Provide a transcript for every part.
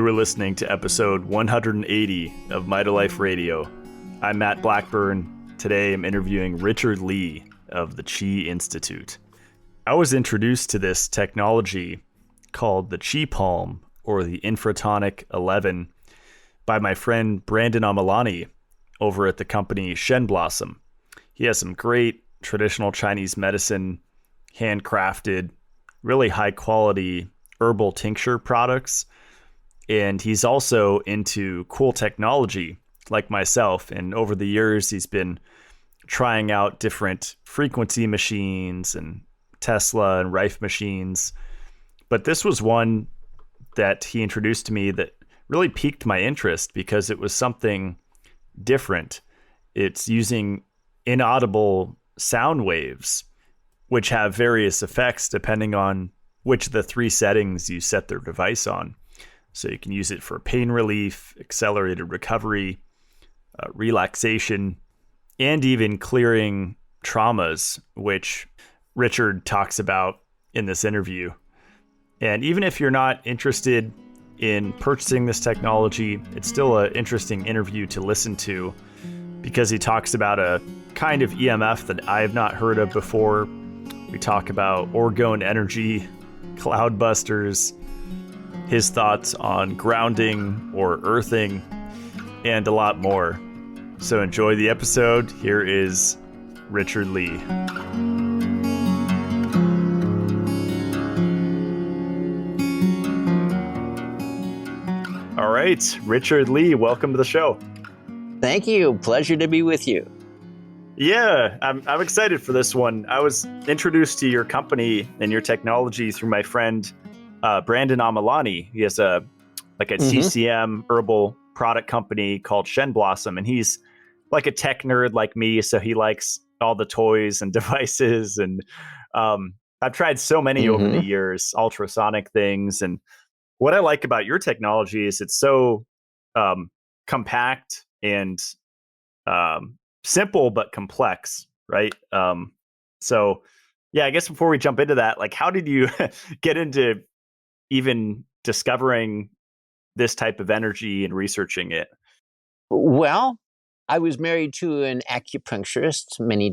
are listening to episode 180 of Mitolife Radio. I'm Matt Blackburn. Today I'm interviewing Richard Lee of the Chi Institute. I was introduced to this technology called the Chi Palm, or the Infratonic 11, by my friend Brandon Amalani over at the company Shen Blossom. He has some great traditional Chinese medicine, handcrafted, really high quality herbal tincture products. And he's also into cool technology like myself. And over the years, he's been trying out different frequency machines and Tesla and Rife machines. But this was one that he introduced to me that really piqued my interest because it was something different. It's using inaudible sound waves, which have various effects depending on which of the three settings you set their device on. So you can use it for pain relief, accelerated recovery, relaxation, and even clearing traumas, which Richard talks about in this interview. And even if you're not interested in purchasing this technology, it's still an interesting interview to listen to because he talks about a kind of EMF that I have not heard of before. We talk about orgone energy, cloud busters, his thoughts on grounding or earthing, and a lot more. So enjoy the episode. Here is Richard Lee. All right, Richard Lee, welcome to the show. Thank you. Pleasure to be with you. Yeah, I'm excited for this one. I was introduced to your company and your technology through my friend Brandon Amalani. He has a CCM herbal product company called Shen Blossom, and he's like a tech nerd like me, so he likes all the toys and devices. And I've tried so many over the years, ultrasonic things. And what I like about your technology is it's so compact and simple but complex, right? So yeah, I guess before we jump into that, like, how did you get into even discovering this type of energy and researching it? Well, I was married to an acupuncturist many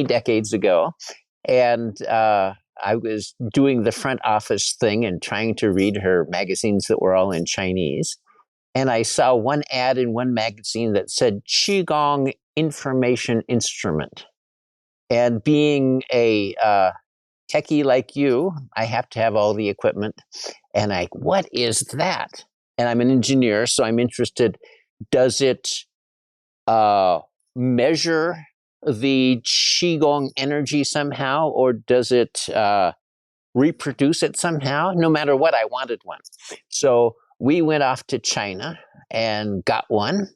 decades ago, and I was doing the front office thing and trying to read her magazines that were all in Chinese. And I saw one ad in one magazine that said Qigong information instrument. And being a techie like you, I have to have all the equipment. And what is that? And I'm an engineer, so I'm interested. Does it measure the Qigong energy somehow, or does it reproduce it somehow? No matter what, I wanted one. So we went off to China and got one.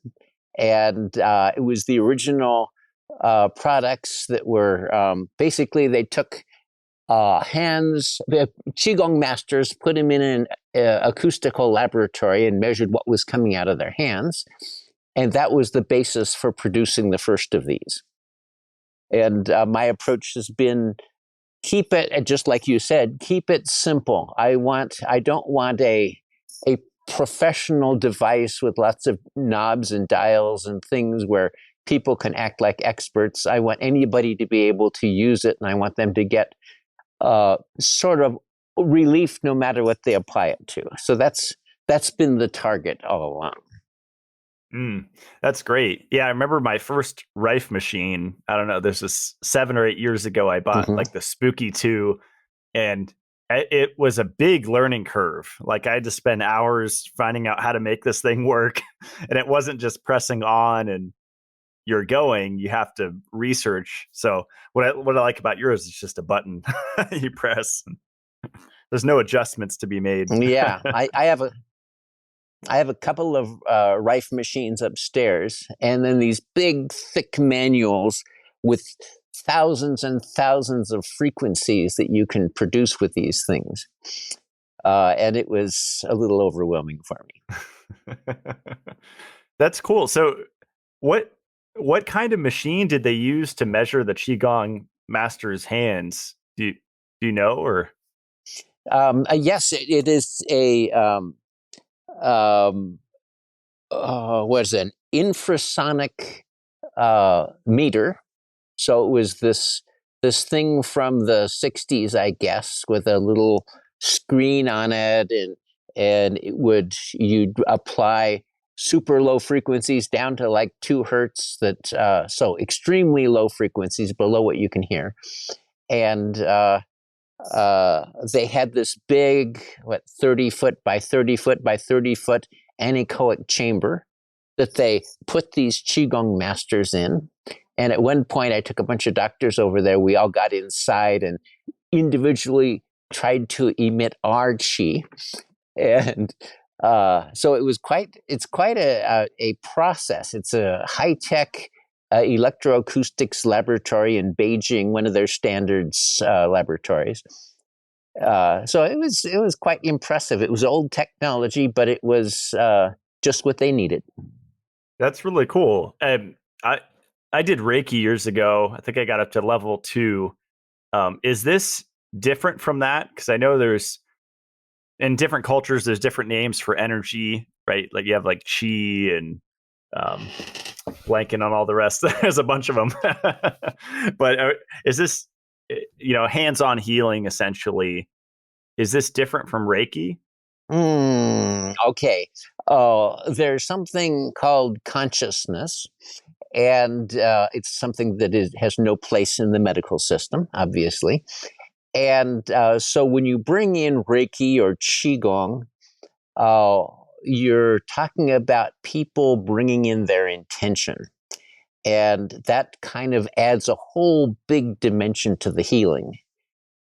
And it was the original products that were basically, they took the Qigong masters, put them in an acoustical laboratory and measured what was coming out of their hands. And that was the basis for producing the first of these. And my approach has been, keep it, just like you said, keep it simple. I don't want a professional device with lots of knobs and dials and things where people can act like experts. I want anybody to be able to use it, and I want them to get sort of relief no matter what they apply it to. So that's been the target all along. That's great. Yeah, I remember my first Rife machine. I don't know, this was 7 or 8 years ago. I bought like the Spooky 2, and it was a big learning curve. Like, I had to spend hours finding out how to make this thing work. And it wasn't just pressing on and you're going, you have to research. So what I like about yours is just a button you press. There's no adjustments to be made. Yeah, I have a couple of Rife machines upstairs, and then these big, thick manuals with thousands and thousands of frequencies that you can produce with these things. And it was a little overwhelming for me. That's cool. So what kind of machine did they use to measure the Qigong master's hands? Do you know, or? Yes, it is um, what is it, an infrasonic meter. So it was this thing from the 60s, I guess, with a little screen on it, and you'd apply super low frequencies down to like 2 hertz, so extremely low frequencies below what you can hear. And they had this big, 30 foot by 30 foot by 30 foot anechoic chamber that they put these Qigong masters in. And at one point, I took a bunch of doctors over there. We all got inside and individually tried to emit our Qi. And so it's quite a process. It's a high-tech electroacoustics laboratory in Beijing, one of their standards laboratories. So it was quite impressive. It was old technology, but it was just what they needed. That's really cool. And I did Reiki years ago. I think I got up to level 2. Is this different from that? Because I know in different cultures, there's different names for energy, right? Like you have like Chi and blanking on all the rest. There's a bunch of them. But is this, hands-on healing essentially? Is this different from Reiki? Okay. There's something called consciousness, and it's something that has no place in the medical system, obviously. And so when you bring in Reiki or Qigong, you're talking about people bringing in their intention. And that kind of adds a whole big dimension to the healing.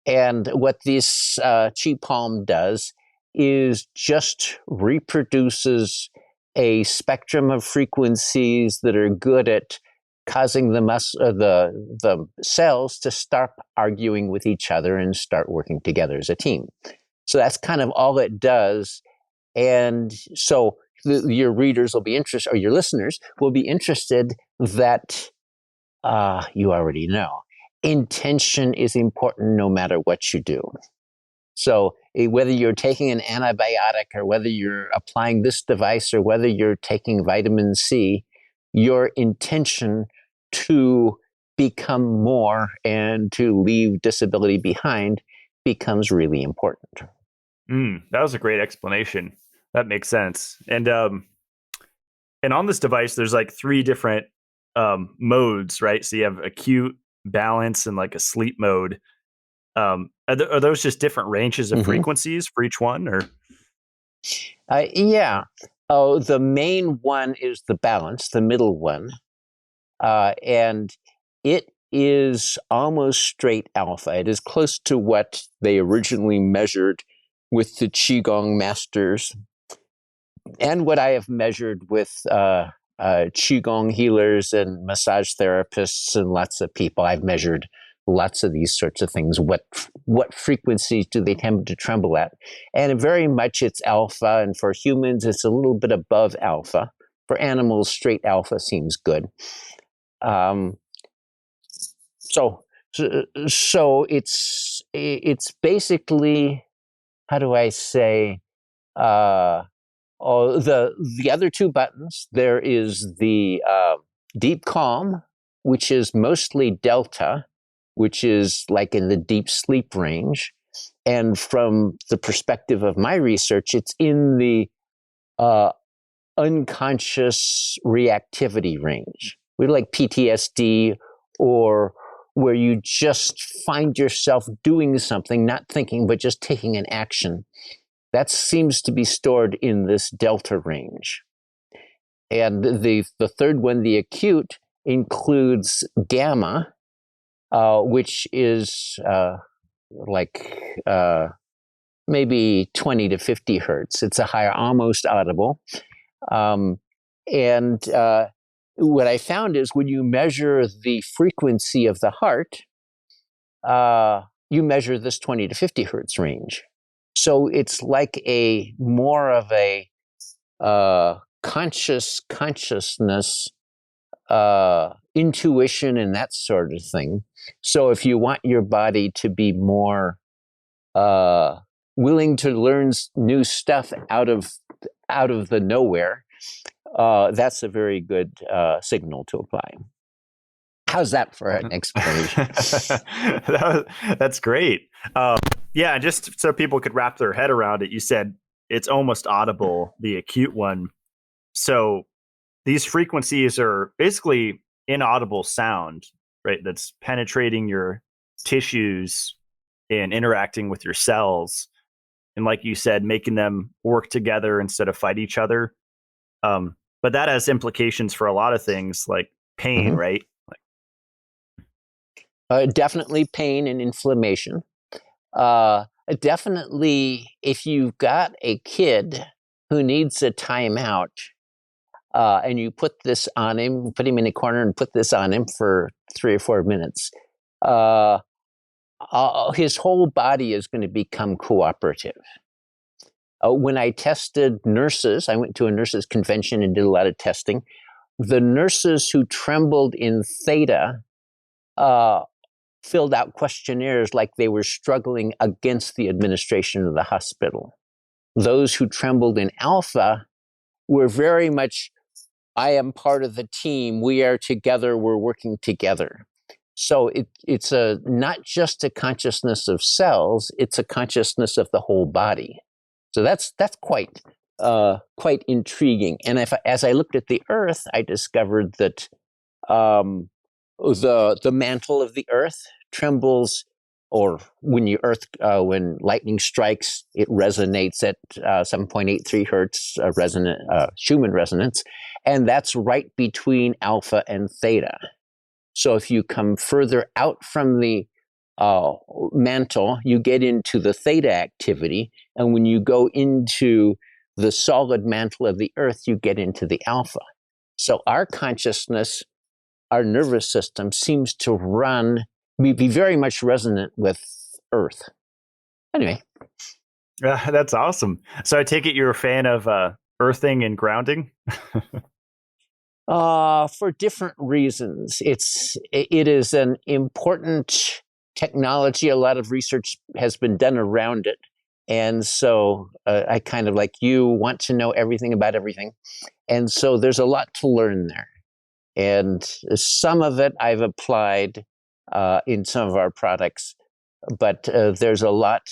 And what this Chi Palm does is just reproduces a spectrum of frequencies that are good at causing the cells to start arguing with each other and start working together as a team. So that's kind of all it does. And so your readers will be interested, or your listeners will be interested that you already know. Intention is important no matter what you do. So whether you're taking an antibiotic or whether you're applying this device or whether you're taking vitamin C, your intention to become more and to leave disability behind becomes really important. That was a great explanation. That makes sense. And on this device, there's like 3 different modes, right? So you have acute, balance, and like a sleep mode. Are those just different ranges of frequencies for each one, or? Yeah. Oh, the main one is the balance, the middle one, and it is almost straight alpha. It is close to what they originally measured with the Qigong masters, and what I have measured with Qigong healers and massage therapists and lots of people. I've measured lots of these sorts of things. What frequencies do they tend to tremble at? And very much it's alpha, and for humans it's a little bit above alpha. For animals, straight alpha seems good. So it's basically, how do I say, the other 2 buttons. There is the deep calm, which is mostly delta, which is like in the deep sleep range. And from the perspective of my research, it's in the unconscious reactivity range. We like PTSD, or where you just find yourself doing something, not thinking, but just taking an action. That seems to be stored in this delta range. And the third one, the acute, includes gamma, which is maybe 20 to 50 hertz. It's a higher, almost audible. And what I found is when you measure the frequency of the heart, you measure this 20 to 50 hertz range. So it's like more of a consciousness, intuition, and that sort of thing. So if you want your body to be more willing to learn new stuff out of out of the nowhere, that's a very good signal to apply. How's that for an explanation? That's great. Yeah, just so people could wrap their head around it, you said it's almost audible, the acute one. So these frequencies are basically inaudible sound, right? That's penetrating your tissues and interacting with your cells. And like you said, making them work together instead of fight each other. But that has implications for a lot of things like pain, right? Definitely pain and inflammation. Definitely, if you've got a kid who needs a timeout, and you put this on him, put him in a corner and put this on him for 3 or 4 minutes, his whole body is going to become cooperative. When I tested nurses, I went to a nurses convention and did a lot of testing. The nurses who trembled in theta filled out questionnaires like they were struggling against the administration of the hospital. Those who trembled in alpha were very much, I am part of the team, we are together, we're working together. So it's not just a consciousness of cells, it's a consciousness of the whole body. So that's quite intriguing. And as I looked at the Earth, I discovered that the mantle of the Earth trembles, or when lightning strikes, it resonates at 7.83 hertz Schumann resonance, and that's right between alpha and theta. So if you come further out from the mantle, you get into the theta activity, and when you go into the solid mantle of the Earth, you get into the alpha. So our consciousness, our nervous system seems to be very much resonant with Earth. Anyway. That's awesome. So I take it you're a fan of earthing and grounding? For different reasons. It is an important technology. A lot of research has been done around it. And so I kind of, like you, want to know everything about everything. And so there's a lot to learn there. And some of it I've applied in some of our products, but there's a lot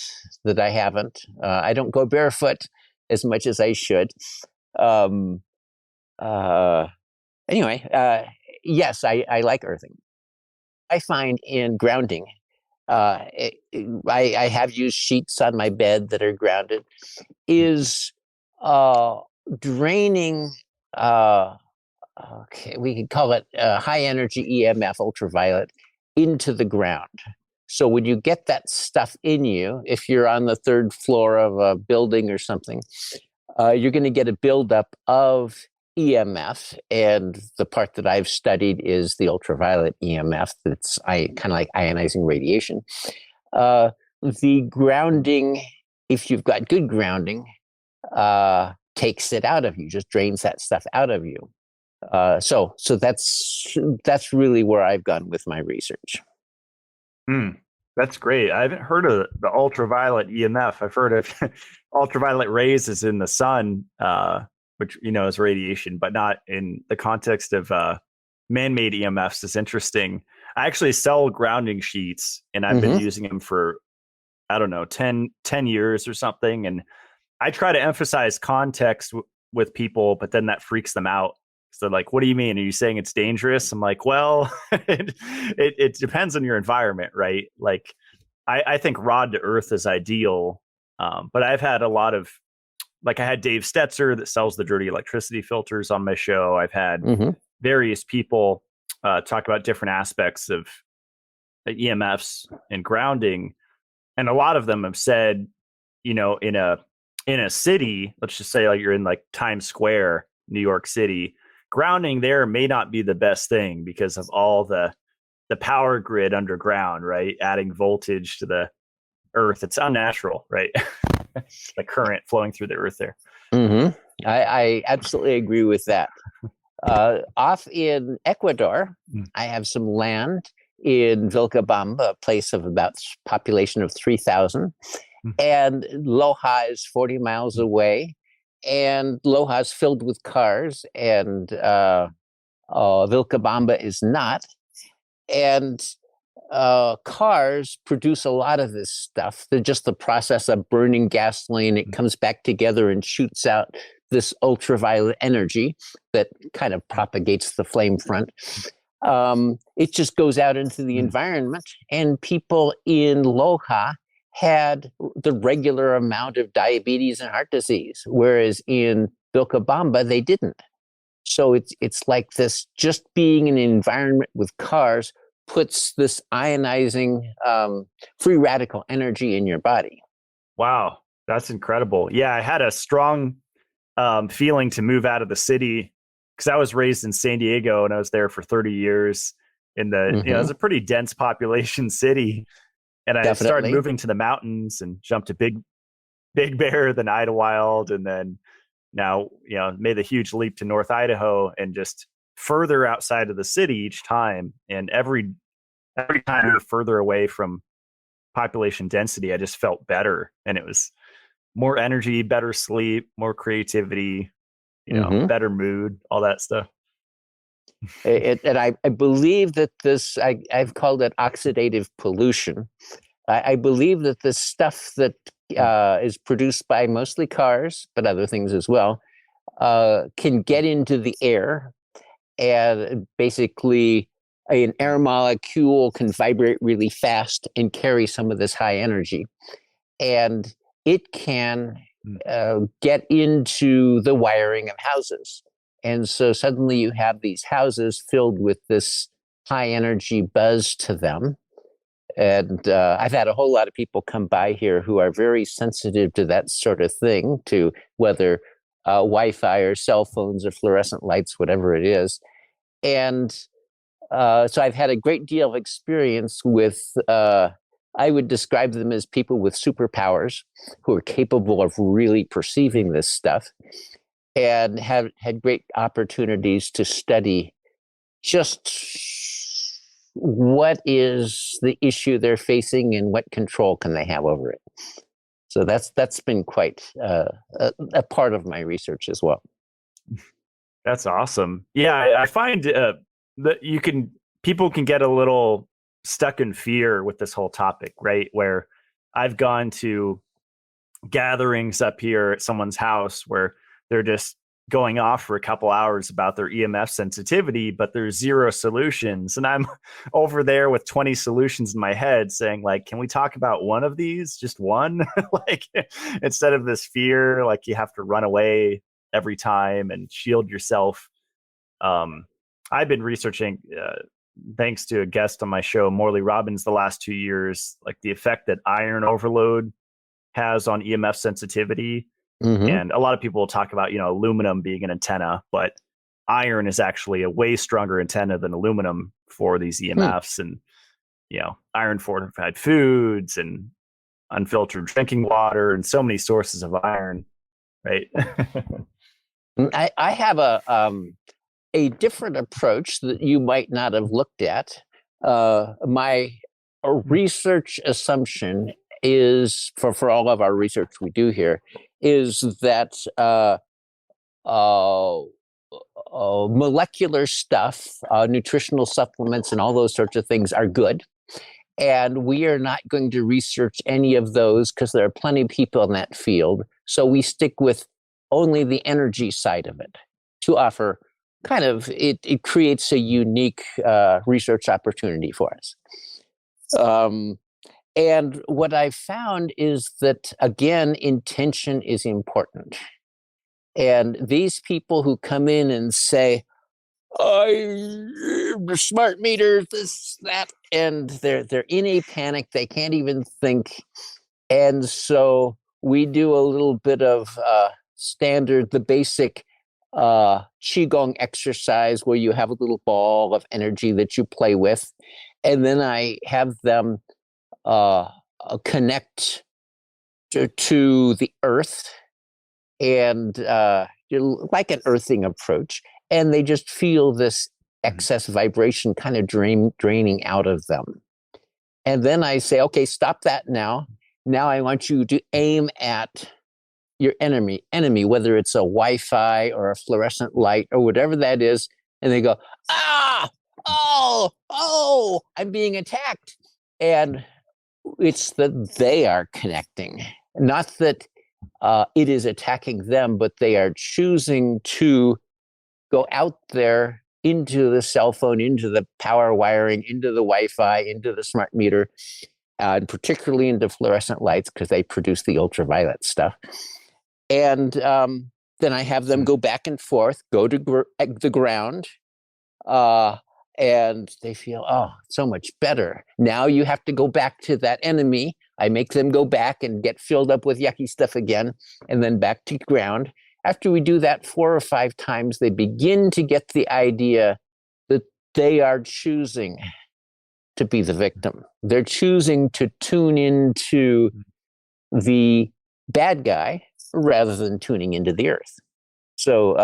that I haven't. I don't go barefoot as much as I should. Anyway, yes, I like earthing. I find in grounding, I have used sheets on my bed that are grounded, is draining, we could call it high energy EMF, ultraviolet, into the ground. So when you get that stuff in you, if you're on the 3rd floor of a building or something, you're going to get a buildup of EMF, and the part that I've studied is the ultraviolet EMF. That's kind of like ionizing radiation. The grounding, if you've got good grounding, takes it out of you, just drains that stuff out of you. So that's really where I've gone with my research. That's great. I haven't heard of the ultraviolet EMF. I've heard of ultraviolet rays is in the sun, which, is radiation, but not in the context of man-made EMFs. Is interesting. I actually sell grounding sheets, and I've been using them for, 10 years or something. And I try to emphasize context with people, but then that freaks them out. So they're like, what do you mean? Are you saying it's dangerous? I'm like, well, it depends on your environment, right? Like, I think rod to earth is ideal. But I've had a lot of, like, I had Dave Stetzer that sells the dirty electricity filters on my show. I've had various people talk about different aspects of EMFs and grounding. And a lot of them have said, in a city, let's just say like you're in like Times Square, New York City, grounding there may not be the best thing because of all the power grid underground, right? Adding voltage to the earth. It's unnatural, right? The current flowing through the earth there. I absolutely agree with that. Off in Ecuador, I have some land in Vilcabamba, a place of about population of 3,000. And Loja is 40 miles away. and Loja's filled with cars, and Vilcabamba is not. And cars produce a lot of this stuff. They're just the process of burning gasoline. It comes back together and shoots out this ultraviolet energy that kind of propagates the flame front. It just goes out into the environment, and people in Loja had the regular amount of diabetes and heart disease, whereas in Vilcabamba, they didn't. So it's like this, just being in an environment with cars puts this ionizing free radical energy in your body. Wow, that's incredible. Yeah, I had a strong feeling to move out of the city because I was raised in San Diego and I was there for 30 years in the, it was a pretty dense population city. And I started moving to the mountains and jumped to Big Bear, then Idlewild, and then now, made the huge leap to North Idaho and just further outside of the city each time. And every time we were further away from population density, I just felt better. And it was more energy, better sleep, more creativity, better mood, all that stuff. And I believe that this, I've called it oxidative pollution. I believe that the stuff that is produced by mostly cars, but other things as well, can get into the air, and basically an air molecule can vibrate really fast and carry some of this high energy. And it can get into the wiring of houses. And so suddenly you have these houses filled with this high energy buzz to them. And I've had a whole lot of people come by here who are very sensitive to that sort of thing, to whether Wi-Fi or cell phones or fluorescent lights, whatever it is. And so I've had a great deal of experience with, I would describe them as people with superpowers who are capable of really perceiving this stuff, and have had great opportunities to study just what is the issue they're facing and what control can they have over it. So that's been quite a part of my research as well. That's awesome. Yeah, I find that people can get a little stuck in fear with this whole topic, right? Where I've gone to gatherings up here at someone's house where they're just going off for a couple hours about their EMF sensitivity, but there's zero solutions. And I'm over there with 20 solutions in my head saying, like, can we talk about one of these? Just one? Like, instead of this fear, like you have to run away every time and shield yourself. I've been researching, thanks to a guest on my show, Morley Robbins, the last 2 years, like the effect that iron overload has on EMF sensitivity. And a lot of people will talk about, aluminum being an antenna, but iron is actually a way stronger antenna than aluminum for these EMFs. And, iron fortified foods and unfiltered drinking water and so many sources of iron, right? I have a different approach that you might not have looked at. My research assumption is, for all of our research we do here, is that molecular stuff, nutritional supplements, and all those sorts of things are good. And we are not going to research any of those because there are plenty of people in that field. So we stick with only the energy side of it to offer kind of, it creates a unique research opportunity for us. And what I found is that, again, intention is important. And these people who come in and say, smart meter, this, that, and they're in a panic, they can't even think. And so we do a little bit of the basic Qigong exercise where you have a little ball of energy that you play with. And then I have them connect to the earth, and like an earthing approach, and they just feel this excess vibration kind of draining out of them. And then I say, okay, stop that now. Now I want you to aim at your enemy, whether it's a Wi-Fi or a fluorescent light or whatever that is, and they go, ah, oh, I'm being attacked. And it's that they are connecting, not that it is attacking them, but they are choosing to go out there into the cell phone, into the power wiring, into the Wi-Fi, into the smart meter, and particularly into fluorescent lights because they produce the ultraviolet stuff. And then I have them go back and forth, go to the ground, and they feel, oh, so much better. Now you have to go back to that enemy. I make them go back and get filled up with yucky stuff again, and then back to ground. After we do that 4 or 5 times, they begin to get the idea that they are choosing to be the victim. They're choosing to tune into the bad guy rather than tuning into the earth. So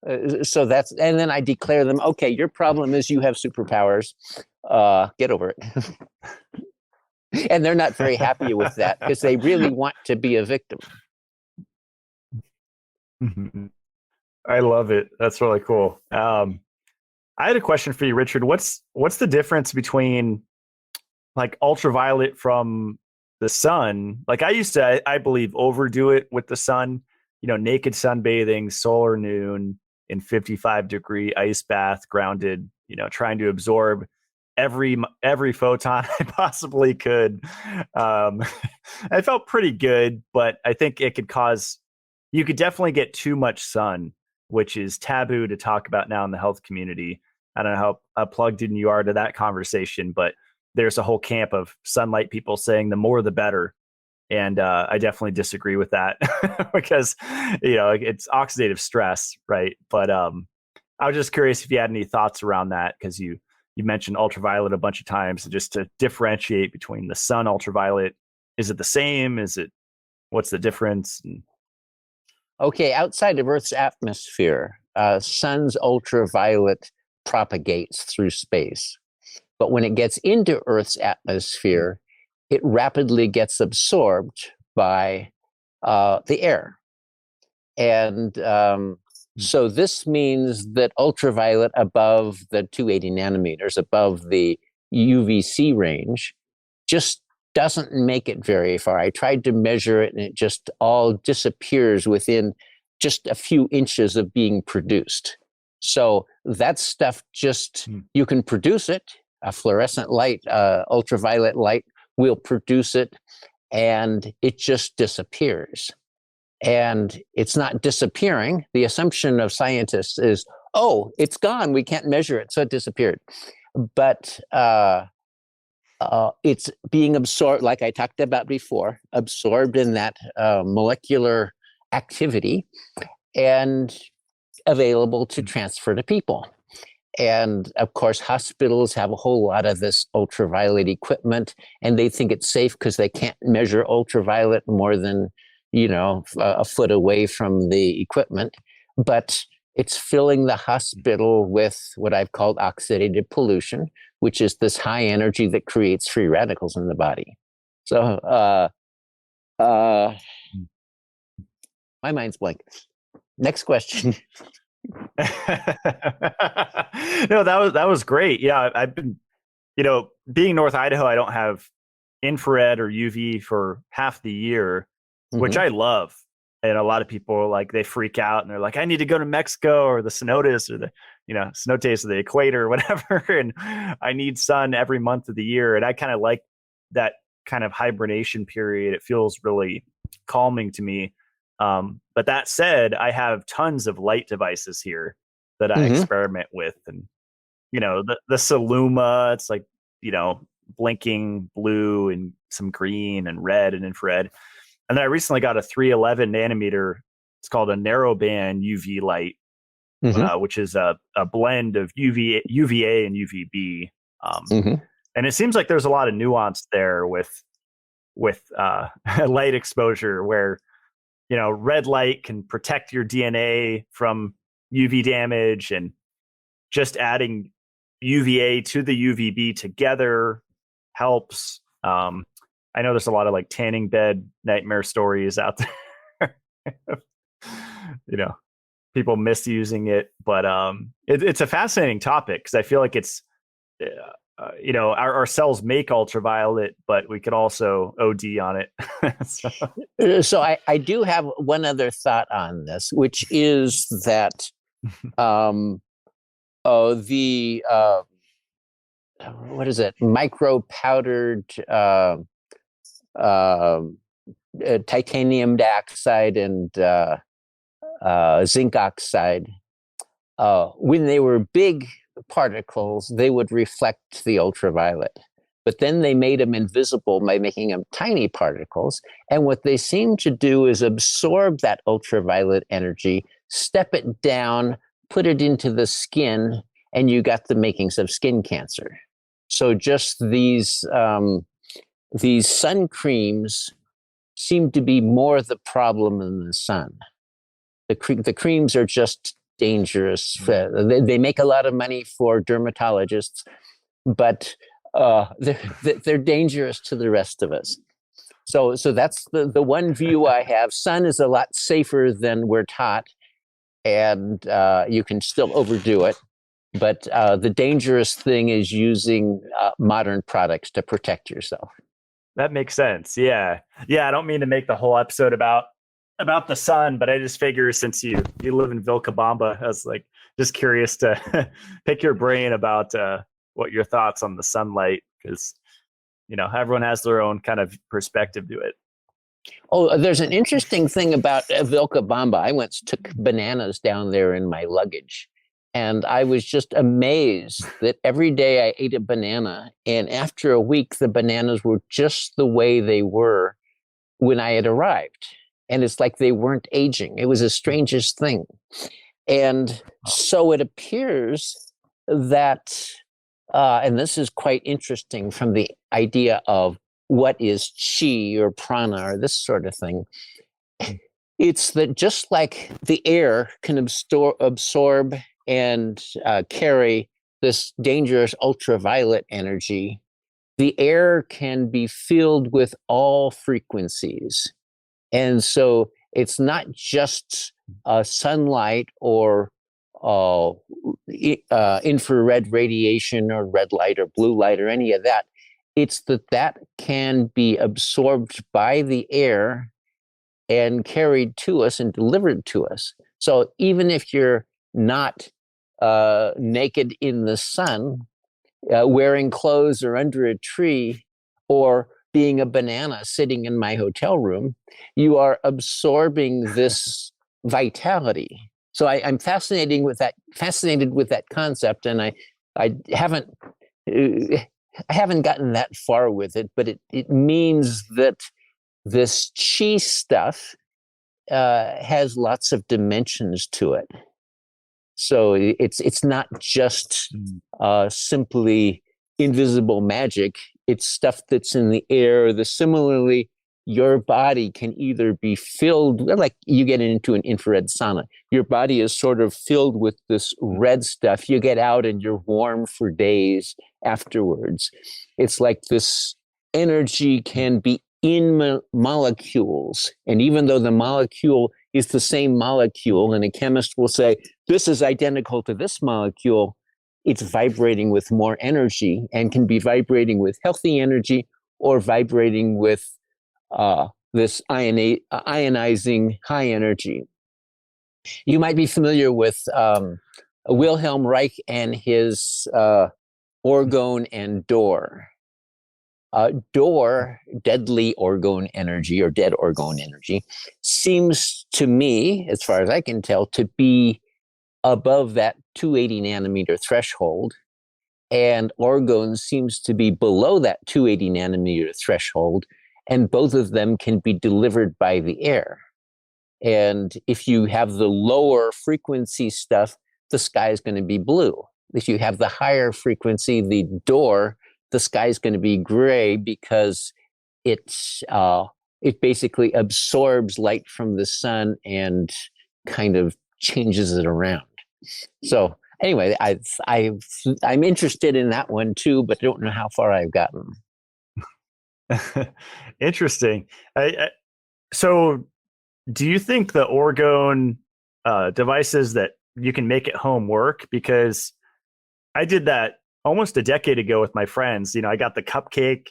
that's, and then I declare them, okay, your problem is you have superpowers. Get over it. And they're not very happy with that because they really want to be a victim. I love it. That's really cool. I had a question for you, Richard. What's the difference between like ultraviolet from the sun? Like I used to, I believe, overdo it with the sun, naked sunbathing, solar noon in 55-degree ice bath, grounded, trying to absorb every photon I possibly could. I felt pretty good, but I think it could cause, you could definitely get too much sun, which is taboo to talk about now in the health community. I don't know how plugged in you are to that conversation, but there's a whole camp of sunlight people saying the more the better. And I definitely disagree with that because, it's oxidative stress, right? But I was just curious if you had any thoughts around that, because you mentioned ultraviolet a bunch of times, just to differentiate between the sun ultraviolet. Is it the same? What's the difference? Okay, outside of Earth's atmosphere, sun's ultraviolet propagates through space. But when it gets into Earth's atmosphere, it rapidly gets absorbed by the air. And so this means that ultraviolet above the 280 nanometers, above the UVC range, just doesn't make it very far. I tried to measure it, and it just all disappears within just a few inches of being produced. So that stuff just, you can produce it. A fluorescent light, ultraviolet light will produce it, and it just disappears. And it's not disappearing. The assumption of scientists is, oh, it's gone. We can't measure it, so it disappeared. But it's being absorbed, like I talked about before, absorbed in that molecular activity and available to transfer to people. And of course, hospitals have a whole lot of this ultraviolet equipment, and they think it's safe because they can't measure ultraviolet more than, a foot away from the equipment. But it's filling the hospital with what I've called oxidative pollution, which is this high energy that creates free radicals in the body. So my mind's blank. Next question. No, that was great. Yeah, I've been, being North Idaho, I don't have infrared or UV for half the year, which I love. And a lot of people, like, they freak out and they're like, I need to go to Mexico or the cenotes or the, cenotes of the equator or whatever. And I need sun every month of the year. And I kind of like that kind of hibernation period. It feels really calming to me. But that said, I have tons of light devices here that I experiment with. And, the Cellular, it's like, blinking blue and some green and red and infrared. And then I recently got a 311 nanometer. It's called a narrowband UV light, which is a blend of UVA and UVB. And it seems like there's a lot of nuance there with light exposure where, red light can protect your DNA from UV damage, and just adding UVA to the UVB together helps. I know there's a lot of like tanning bed nightmare stories out there. you know, people misusing it, but it's a fascinating topic because I feel like it's our cells make ultraviolet, but we could also OD on it. So I do have one other thought on this, which is that the what is it? Micro powdered titanium dioxide and zinc oxide. When they were big particles, they would reflect the ultraviolet. But then they made them invisible by making them tiny particles. And what they seem to do is absorb that ultraviolet energy, step it down, put it into the skin, and you got the makings of skin cancer. So just these sun creams seem to be more the problem than the sun. The creams are just dangerous. They make a lot of money for dermatologists, but they're dangerous to the rest of us. So that's the one view I have. Sun is a lot safer than we're taught, and you can still overdo it. But the dangerous thing is using modern products to protect yourself. That makes sense. Yeah. I don't mean to make the whole episode about the sun, but I just figure since you live in Vilcabamba, I was like just curious to pick your brain about what your thoughts on the sunlight, because everyone has their own kind of perspective to it. Oh, there's an interesting thing about Vilcabamba. I once took bananas down there in my luggage, and I was just amazed that every day I ate a banana, and after a week, the bananas were just the way they were when I had arrived. And it's like they weren't aging. It was the strangest thing. And so it appears that, and this is quite interesting from the idea of what is chi or prana or this sort of thing. It's that just like the air can absorb and carry this dangerous ultraviolet energy, the air can be filled with all frequencies. And so it's not just sunlight or infrared radiation or red light or blue light or any of that. It's that can be absorbed by the air and carried to us and delivered to us. So even if you're not naked in the sun, wearing clothes or under a tree, or being a banana sitting in my hotel room, you are absorbing this vitality. So I'm fascinated with that concept, and I haven't gotten that far with it, but it means that this chi stuff has lots of dimensions to it. So it's not just simply invisible magic. It's stuff that's in the air. Similarly, your body can either be filled, like you get into an infrared sauna. Your body is sort of filled with this red stuff. You get out and you're warm for days afterwards. It's like this energy can be in molecules. And even though the molecule is the same molecule, and a chemist will say, this is identical to this molecule, it's vibrating with more energy and can be vibrating with healthy energy or vibrating with this ionizing high energy. You might be familiar with Wilhelm Reich and his orgone and door. Door, deadly orgone energy or dead orgone energy, seems to me, as far as I can tell, to be above that 280 nanometer threshold, and orgone seems to be below that 280 nanometer threshold, and both of them can be delivered by the air. And if you have the lower frequency stuff, the sky is going to be blue. If you have the higher frequency, the door, the sky is going to be gray, because it basically absorbs light from the sun and kind of changes it around. So anyway, I'm interested in that one too, but don't know how far I've gotten. Interesting. So Do you think the orgone devices that you can make at home work? Because I did that almost a decade ago with my friends. I got the cupcake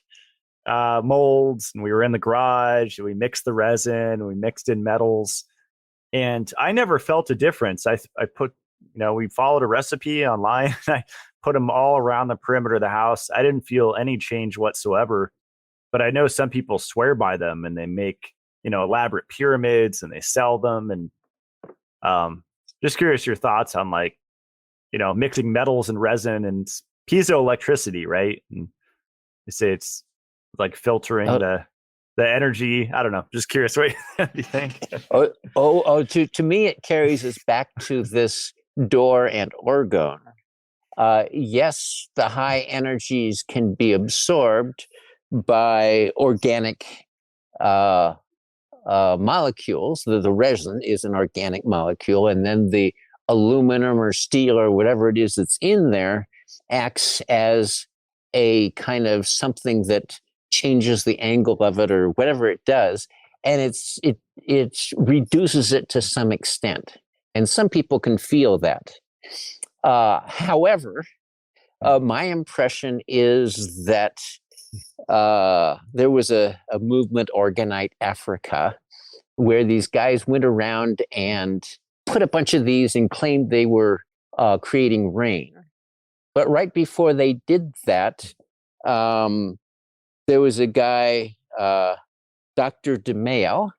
molds, and we were in the garage. We mixed the resin, we mixed in metals, and I never felt a difference. I put, we followed a recipe online. And I put them all around the perimeter of the house. I didn't feel any change whatsoever. But I know some people swear by them, and they make elaborate pyramids and they sell them. And just curious your thoughts on mixing metals and resin and piezoelectricity, right? And they say it's like filtering the energy. I don't know. Just curious what you think. To me, it carries us back to this door and orgone. Yes, the high energies can be absorbed by organic molecules. The resin is an organic molecule, and then the aluminum or steel or whatever it is that's in there acts as a kind of something that changes the angle of it or whatever it does, and it reduces it to some extent. And some people can feel that. However, my impression is that there was a movement, Orgonite Africa, where these guys went around and put a bunch of these and claimed they were creating rain. But right before they did that, there was a guy, Dr. DeMeo,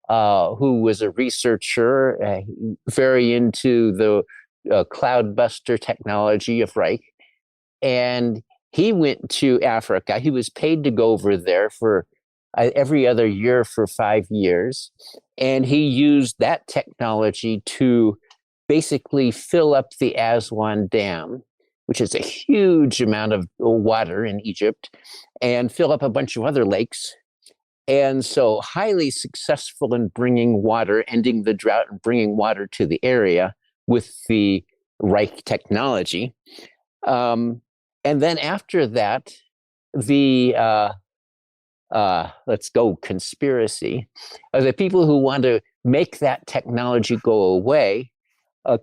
who was a researcher, very into the cloudbuster technology of Reich. And he went to Africa. He was paid to go over there for every other year for 5 years. And he used that technology to basically fill up the Aswan Dam, which is a huge amount of water in Egypt, and fill up a bunch of other lakes. And so highly successful in bringing water, ending the drought and bringing water to the area with the Reich technology. And then after that, the let's go conspiracy, the people who want to make that technology go away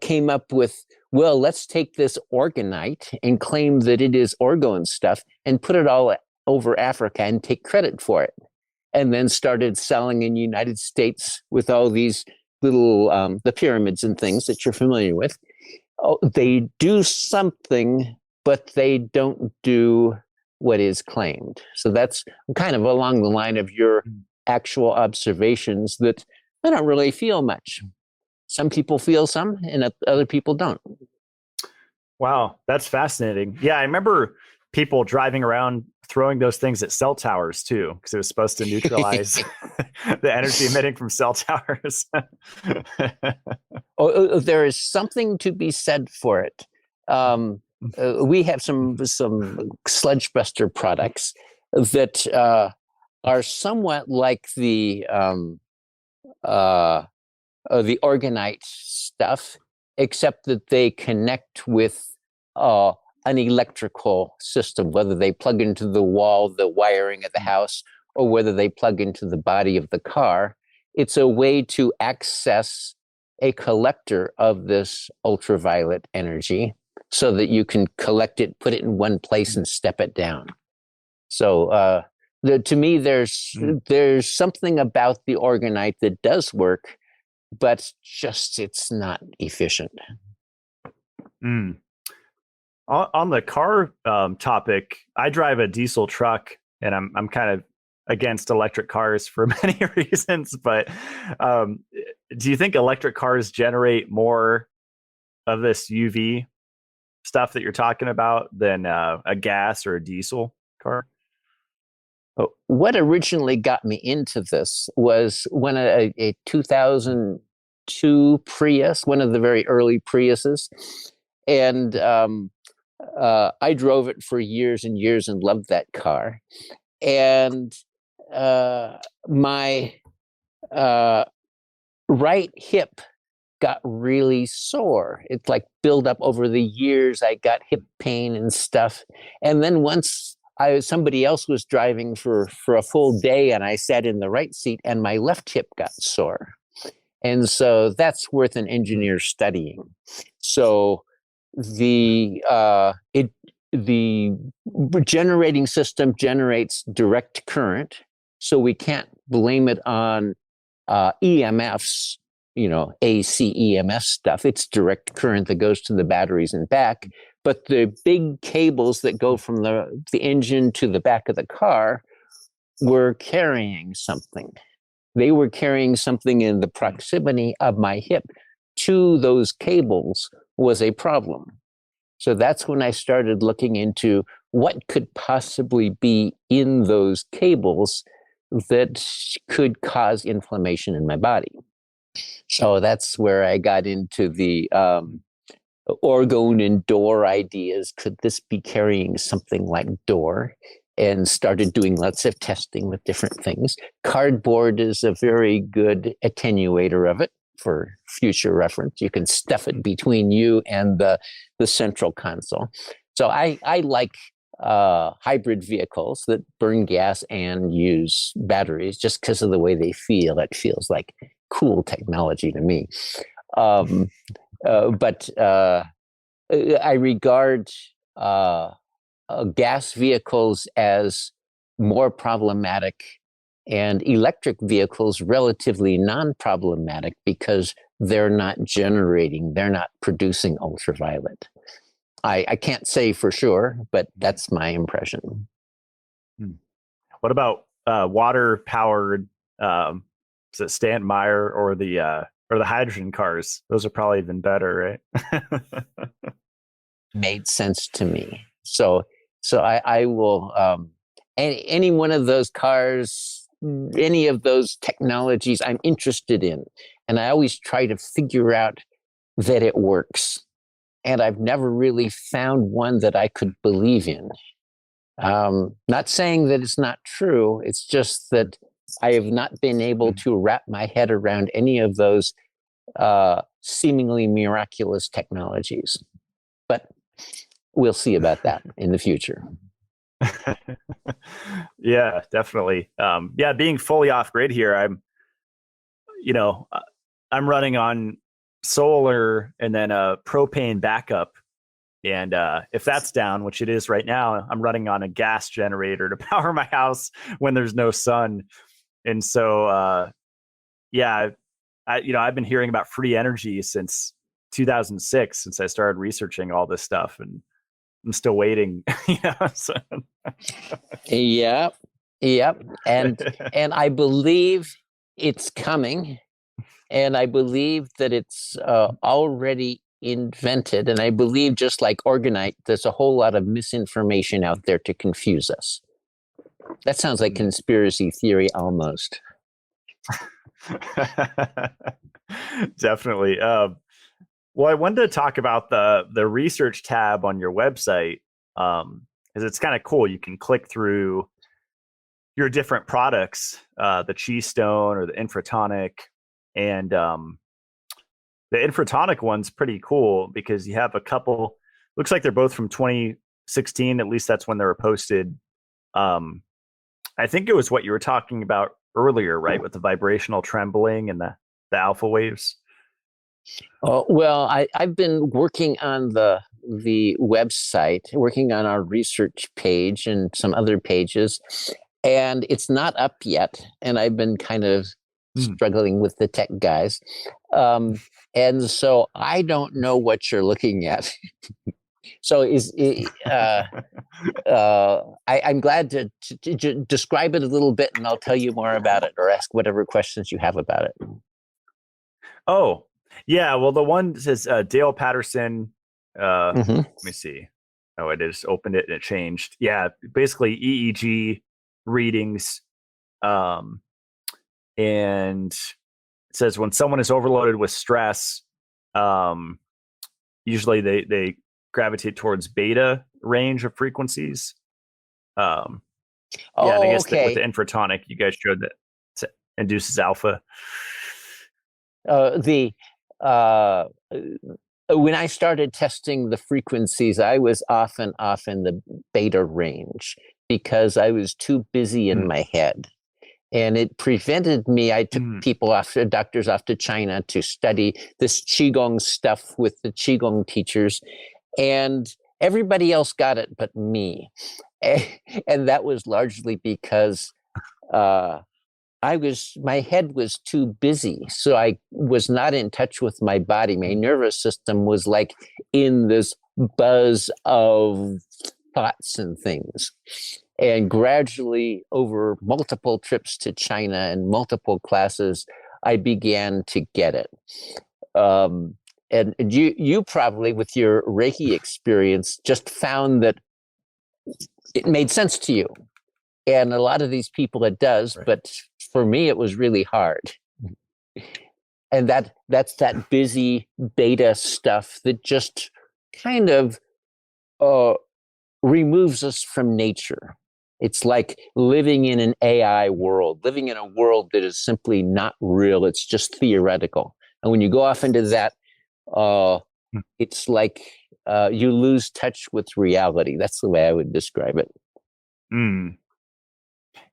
came up with, well, let's take this orgonite and claim that it is orgone stuff and put it all over Africa and take credit for it. And then started selling in the United States with all these little, the pyramids and things that you're familiar with. They do something, but they don't do what is claimed. So that's kind of along the line of your actual observations, that I don't really feel much. Some people feel some, and other people don't. Wow, that's fascinating. Yeah, I remember people driving around throwing those things at cell towers too, because it was supposed to neutralize the energy emitting from cell towers. There is something to be said for it. We have some sludgebuster products that are somewhat like the orgonite stuff, except that they connect with an electrical system, whether they plug into the wall, the wiring of the house, or whether they plug into the body of the car. It's a way to access a collector of this ultraviolet energy so that you can collect it, put it in one place, and step it down. So to me, there's something about the orgonite that does work, but just it's not efficient. Mm. On the car topic, I drive a diesel truck, and I'm kind of against electric cars for many reasons. But do you think electric cars generate more of this UV stuff that you're talking about than a gas or a diesel car? What originally got me into this was when a 2002 Prius, one of the very early Priuses, and I drove it for years and years and loved that car. And my right hip got really sore. It's like built up over the years. I got hip pain and stuff. And then once somebody else was driving for a full day, and I sat in the right seat, and my left hip got sore. And so that's worth an engineer studying. So the generating system generates direct current, so we can't blame it on EMFs, AC EMF stuff. It's direct current that goes to the batteries and back. But the big cables that go from the engine to the back of the car were carrying something. They were carrying something in the proximity of my hip to those cables was a problem. So that's when I started looking into what could possibly be in those cables that could cause inflammation in my body. So that's where I got into the orgone and door ideas. Could this be carrying something like door? And started doing lots of testing with different things. Cardboard is a very good attenuator of it for future reference. You can stuff it between you and the central console. So I like hybrid vehicles that burn gas and use batteries just because of the way they feel. It feels like cool technology to me. But I regard gas vehicles as more problematic and electric vehicles relatively non-problematic because they're not producing ultraviolet. I can't say for sure, but that's my impression. What about water-powered, is it Stanmeyer or the hydrogen cars? Those are probably even better, right? Made sense to me. So I will, any one of those cars, any of those technologies I'm interested in. And I always try to figure out that it works. And I've never really found one that I could believe in. Not saying that it's not true. It's just that I have not been able to wrap my head around any of those seemingly miraculous technologies. But we'll see about that in the future. Yeah, definitely. Being fully off grid here, I'm running on solar and then a propane backup. And if that's down, which it is right now, I'm running on a gas generator to power my house when there's no sun. And so, I've been hearing about free energy since 2006, since I started researching all this stuff, and I'm still waiting. So. Yep. And I believe it's coming, and I believe that it's already invented. And I believe, just like orgonite, there's a whole lot of misinformation out there to confuse us. That sounds like conspiracy theory almost. Definitely. Well, I wanted to talk about the research tab on your website, because it's kind of cool. You can click through your different products, the Chi Stone or the Infratonic, and the Infratonic one's pretty cool because you have a couple. Looks like they're both from 2016. At least that's when they were posted. I think it was what you were talking about earlier, right, with the vibrational trembling and the alpha waves. Well, I've been working on the website, working on our research page and some other pages, and it's not up yet. And I've been kind of struggling with the tech guys. And so I don't know what you're looking at. So I'm glad to describe it a little bit, and I'll tell you more about it, or ask whatever questions you have about it. Oh, yeah. Well, the one says Dale Patterson. Let me see. Oh, I just opened it and it changed. Yeah, basically EEG readings. And it says when someone is overloaded with stress, usually they gravitate towards beta range of frequencies. And I guess that with the Infratonic, you guys showed that it induces alpha. When I started testing the frequencies, I was often off in the beta range because I was too busy in my head. And it prevented me. I took doctors off to China to study this Qigong stuff with the Qigong teachers. And everybody else got it but me. And that was largely because my head was too busy. So I was not in touch with my body. My nervous system was like in this buzz of thoughts and things. And gradually, over multiple trips to China and multiple classes, I began to get it. And you probably, with your Reiki experience, just found that it made sense to you. And a lot of these people it does, right. But for me, it was really hard. And that's that busy beta stuff that just kind of removes us from nature. It's like living in an AI world, living in a world that is simply not real. It's just theoretical. And when you go off into that, it's like you lose touch with reality. That's the way I would describe it.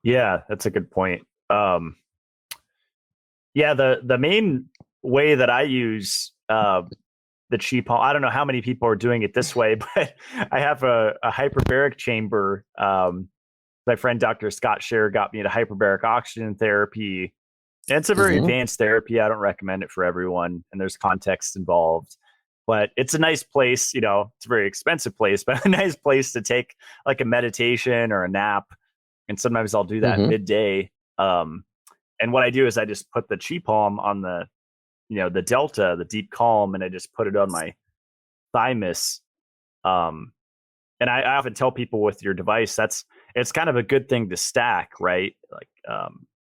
Yeah, that's a good point. The main way that I use the Chi Palm, I don't know how many people are doing it this way, but I have a hyperbaric chamber. My friend Dr. Scott Scher got me into hyperbaric oxygen therapy. And it's a very advanced therapy. I don't recommend it for everyone, and there's context involved. But it's a nice place, it's a very expensive place, but a nice place to take like a meditation or a nap. And sometimes I'll do that midday. And what I do is I just put the Chi Palm on the delta, the deep calm, and I just put it on my thymus. And I often tell people with your device, it's kind of a good thing to stack, right? Like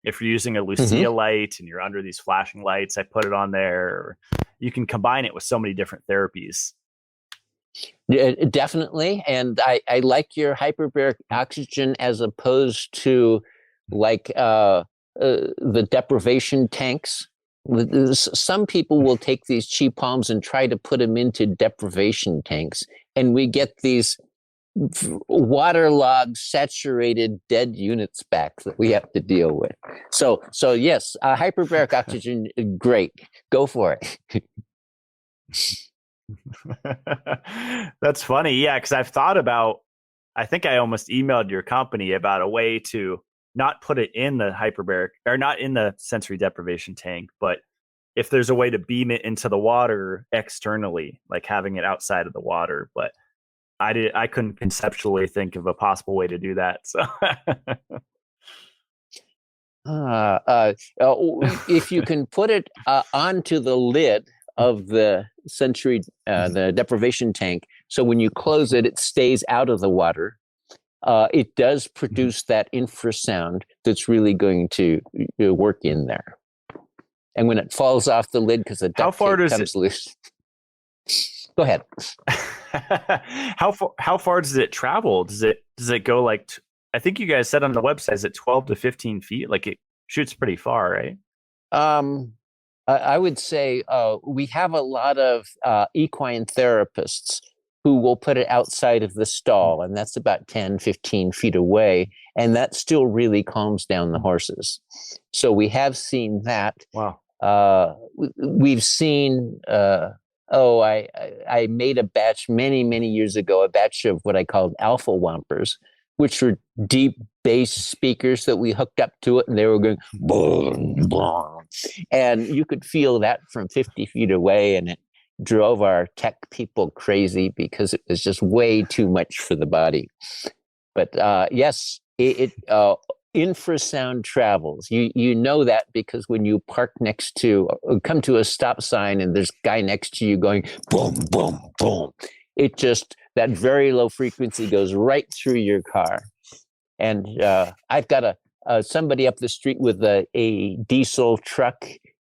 if you're using a Lucia light and you're under these flashing lights, I put it on there. Or you can combine it with so many different therapies. Yeah, definitely. And I like your hyperbaric oxygen as opposed to like the deprivation tanks. Some people will take these Chi Palms and try to put them into deprivation tanks. And we get these waterlogged, saturated, dead units back that we have to deal with. So yes, hyperbaric oxygen, great. Go for it. That's funny. Yeah, because I've thought about, I think I almost emailed your company about a way to not put it in the hyperbaric or not in the sensory deprivation tank, but if there's a way to beam it into the water externally, like having it outside of the water. But I couldn't conceptually think of a possible way to do that. So if you can put it onto the lid of the sensory, the deprivation tank, so when you close it, it stays out of the water. It does produce that infrasound that's really going to work in there. And when it falls off the lid because the duct tape comes loose. Go ahead. How far does it travel? Does it go like? I think you guys said on the website, is it 12 to 15 feet? Like it shoots pretty far, right? I would say we have a lot of equine therapists who will put it outside of the stall, and that's about 10, 15 feet away, and that still really calms down the horses. So we have seen that. Wow. We've seen. I made a batch many years ago, a batch of what I called alpha wampers, which were deep bass speakers that we hooked up to it, and they were going boom, boom. And you could feel that from 50 feet away, and it drove our tech people crazy because it was just way too much for the body. But yes, it infrasound travels. You know that because when you park next to, come to a stop sign and there's a guy next to you going boom, boom, boom. It just, that very low frequency goes right through your car. And I've got somebody up the street with a diesel truck,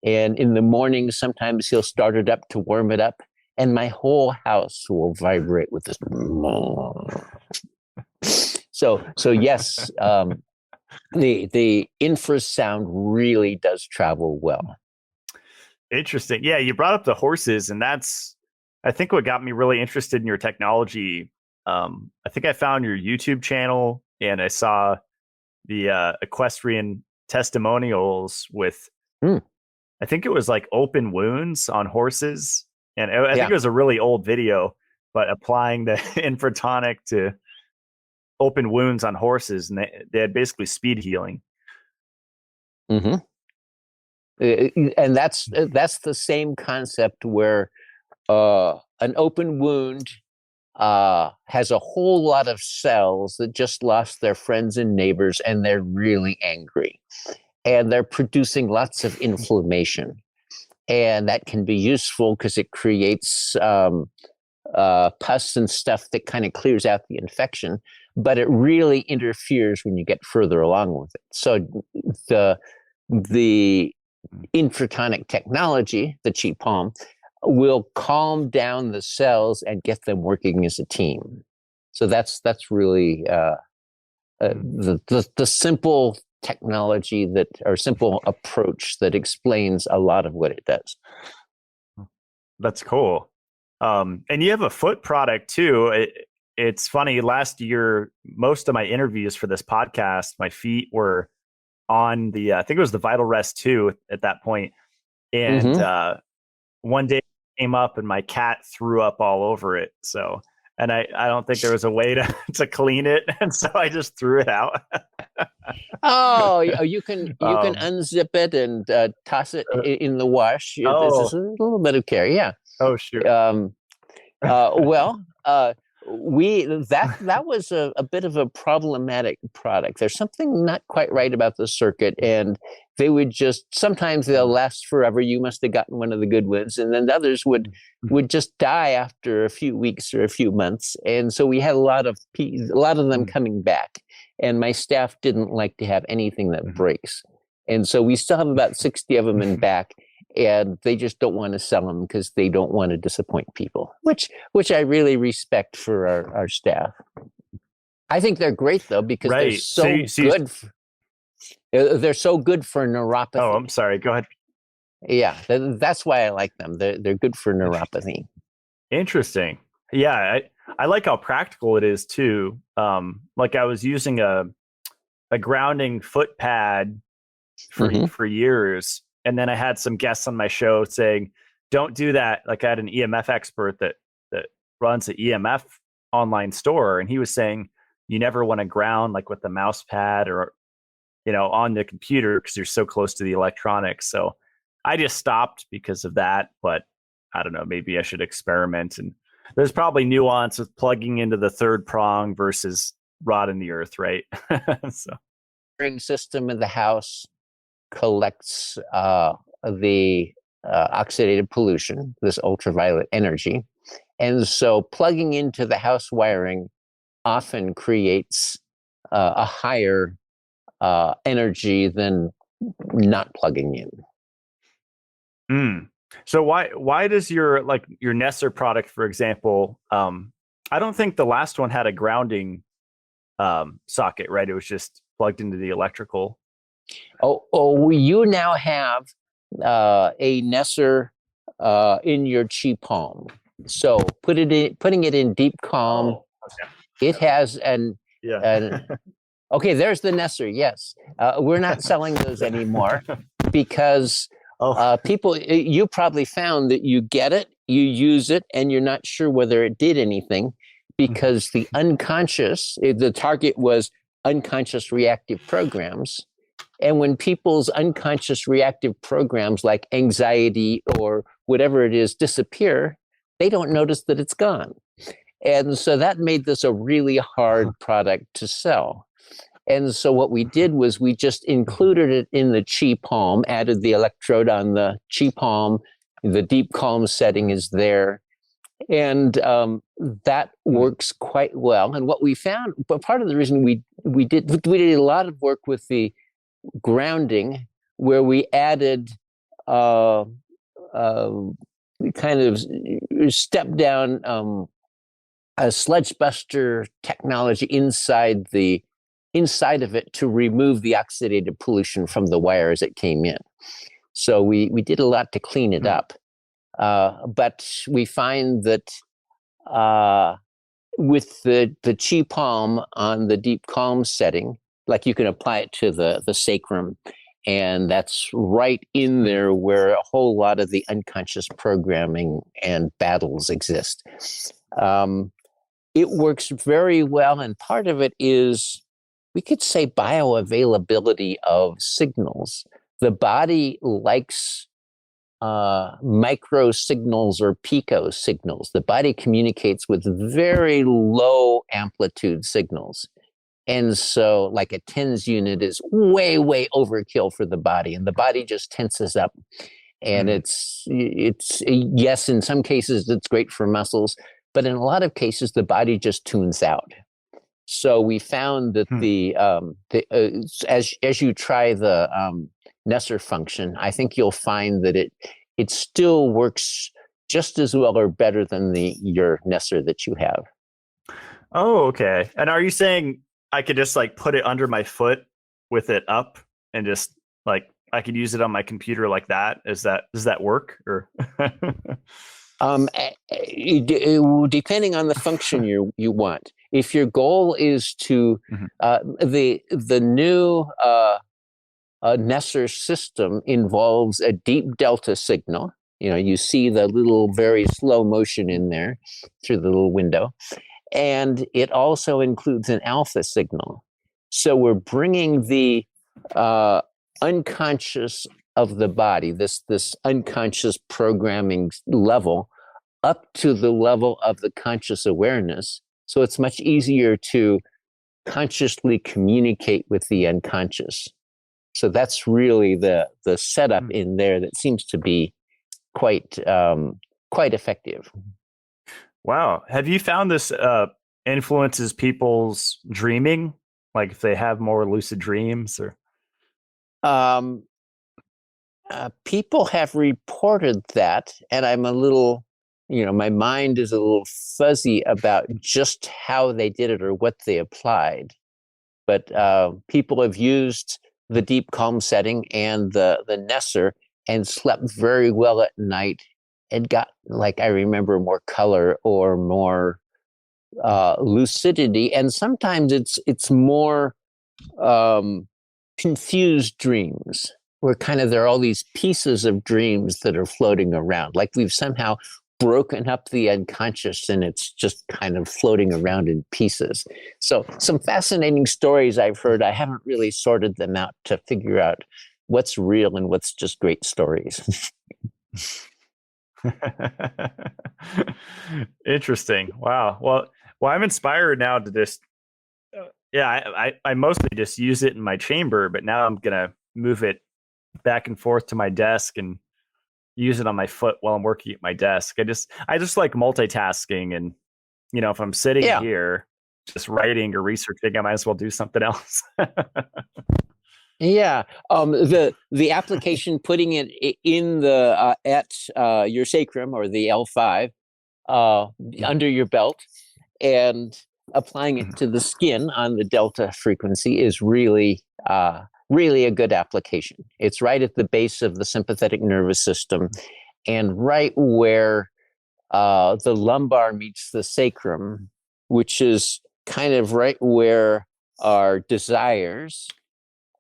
and in the morning, sometimes he'll start it up to warm it up, and my whole house will vibrate with this. So yes, the infrasound really does travel well. Interesting. Yeah, you brought up the horses, and that's, I think, what got me really interested in your technology. I think I found your YouTube channel, and I saw the equestrian testimonials with, Mm. I think it was like open wounds on horses. And I think Yeah. it was a really old video, but applying the infratonic to open wounds on horses, and they had basically speed healing. Hmm. And that's the same concept where an open wound has a whole lot of cells that just lost their friends and neighbors, and they're really angry, and they're producing lots of inflammation, and that can be useful because it creates pus and stuff that kind of clears out the infection, but it really interferes when you get further along with it. So the infratonic technology, the Chi Palm, will calm down the cells and get them working as a team. So that's really the simple technology that, or simple approach that explains a lot of what it does. That's cool. And you have a foot product too. It's funny. Last year, most of my interviews for this podcast, my feet were on the, I think it was the Vital Rest 2 at that point. And one day it came up and my cat threw up all over it. So, and I don't think there was a way to clean it. And so I just threw it out. Oh, you can unzip it and toss it in the wash. This is a little bit of care. Yeah. Oh, shoot. Well, that was a bit of a problematic product. There's something not quite right about the circuit, and they would just, sometimes they'll last forever. You must have gotten one of the good ones, and then others would just die after a few weeks or a few months. And so we had a lot of them coming back, and my staff didn't like to have anything that breaks. And so we still have about 60 of them in back. And they just don't want to sell them because they don't want to disappoint people, which I really respect for our staff. I think they're great though, because they're so good. They're so good for neuropathy. Oh, I'm sorry. Go ahead. Yeah, that's why I like them. They're good for neuropathy. Interesting. Yeah, I like how practical it is too. Like I was using a grounding foot pad for years. And then I had some guests on my show saying, don't do that. Like I had an EMF expert that runs an EMF online store. And he was saying, you never want to ground like with the mouse pad or, on the computer because you're so close to the electronics. So I just stopped because of that. But I don't know, maybe I should experiment. And there's probably nuance with plugging into the third prong versus rod in the earth, right? So system in the house collects the oxidative pollution, this ultraviolet energy. And so plugging into the house wiring often creates a higher energy than not plugging in. So why does your Nesser product, for example, I don't think the last one had a grounding socket, right? It was just plugged into the electrical. You now have a Nesser in your Chi Palm. So putting it in deep calm. It has okay, there's the Nesser. Yes, we're not selling those anymore because people. You probably found that you get it, you use it, and you're not sure whether it did anything because the target was unconscious reactive programs. And when people's unconscious reactive programs like anxiety or whatever it is disappear, they don't notice that it's gone. And so that made this a really hard product to sell. And so what we did was we just included it in the Chi Palm, added the electrode on the Chi Palm, the deep calm setting is there. And that works quite well. And what we found, but part of the reason we did a lot of work with the grounding, where we added kind of step down a sludge buster technology inside of it to remove the oxidative pollution from the wire as it came in. So we did a lot to clean it up. But we find that with the Chi Palm on the deep calm setting, like you can apply it to the sacrum, And that's right in there where a whole lot of the unconscious programming and battles exist. It works very well, and part of it is, we could say, bioavailability of signals. The body likes micro signals or pico signals. The body communicates with very low amplitude signals. And so like a TENS unit is way, way overkill for the body, and the body just tenses up. And it's yes, in some cases it's great for muscles, but in a lot of cases the body just tunes out. So we found that as you try the Nesser function, I think you'll find that it still works just as well or better than your Nesser that you have. Oh, okay. And are you saying I could just like put it under my foot with it up and just like I could use it on my computer like that? Does that work? Or depending on the function you want. If your goal is to the new Nesser system involves a deep delta signal. You see the little very slow motion in there through the little window. And it also includes an alpha signal. So we're bringing the unconscious of the body, this unconscious programming level, up to the level of the conscious awareness. So it's much easier to consciously communicate with the unconscious. So that's really the setup in there that seems to be quite effective. Wow. Have you found this influences people's dreaming? Like if they have more lucid dreams or? People have reported that, and I'm a little, my mind is a little fuzzy about just how they did it or what they applied. But people have used the deep calm setting and the Nesser and slept very well at night and got, like, I remember, more color or more lucidity. And sometimes it's more confused dreams, where kind of there are all these pieces of dreams that are floating around, like we've somehow broken up the unconscious and it's just kind of floating around in pieces. So some fascinating stories I've heard. I haven't really sorted them out to figure out what's real and what's just great stories. Interesting. Wow. Well, I'm inspired now to just, I mostly just use it in my chamber, but now I'm going to move it back and forth to my desk and use it on my foot while I'm working at my desk. I just like multitasking, and if I'm sitting here just writing or researching, I might as well do something else. Yeah, the application, putting it in the at your sacrum or the L5 under your belt and applying it to the skin on the delta frequency is really really a good application. It's right at the base of the sympathetic nervous system, and right where the lumbar meets the sacrum, which is kind of right where our desires,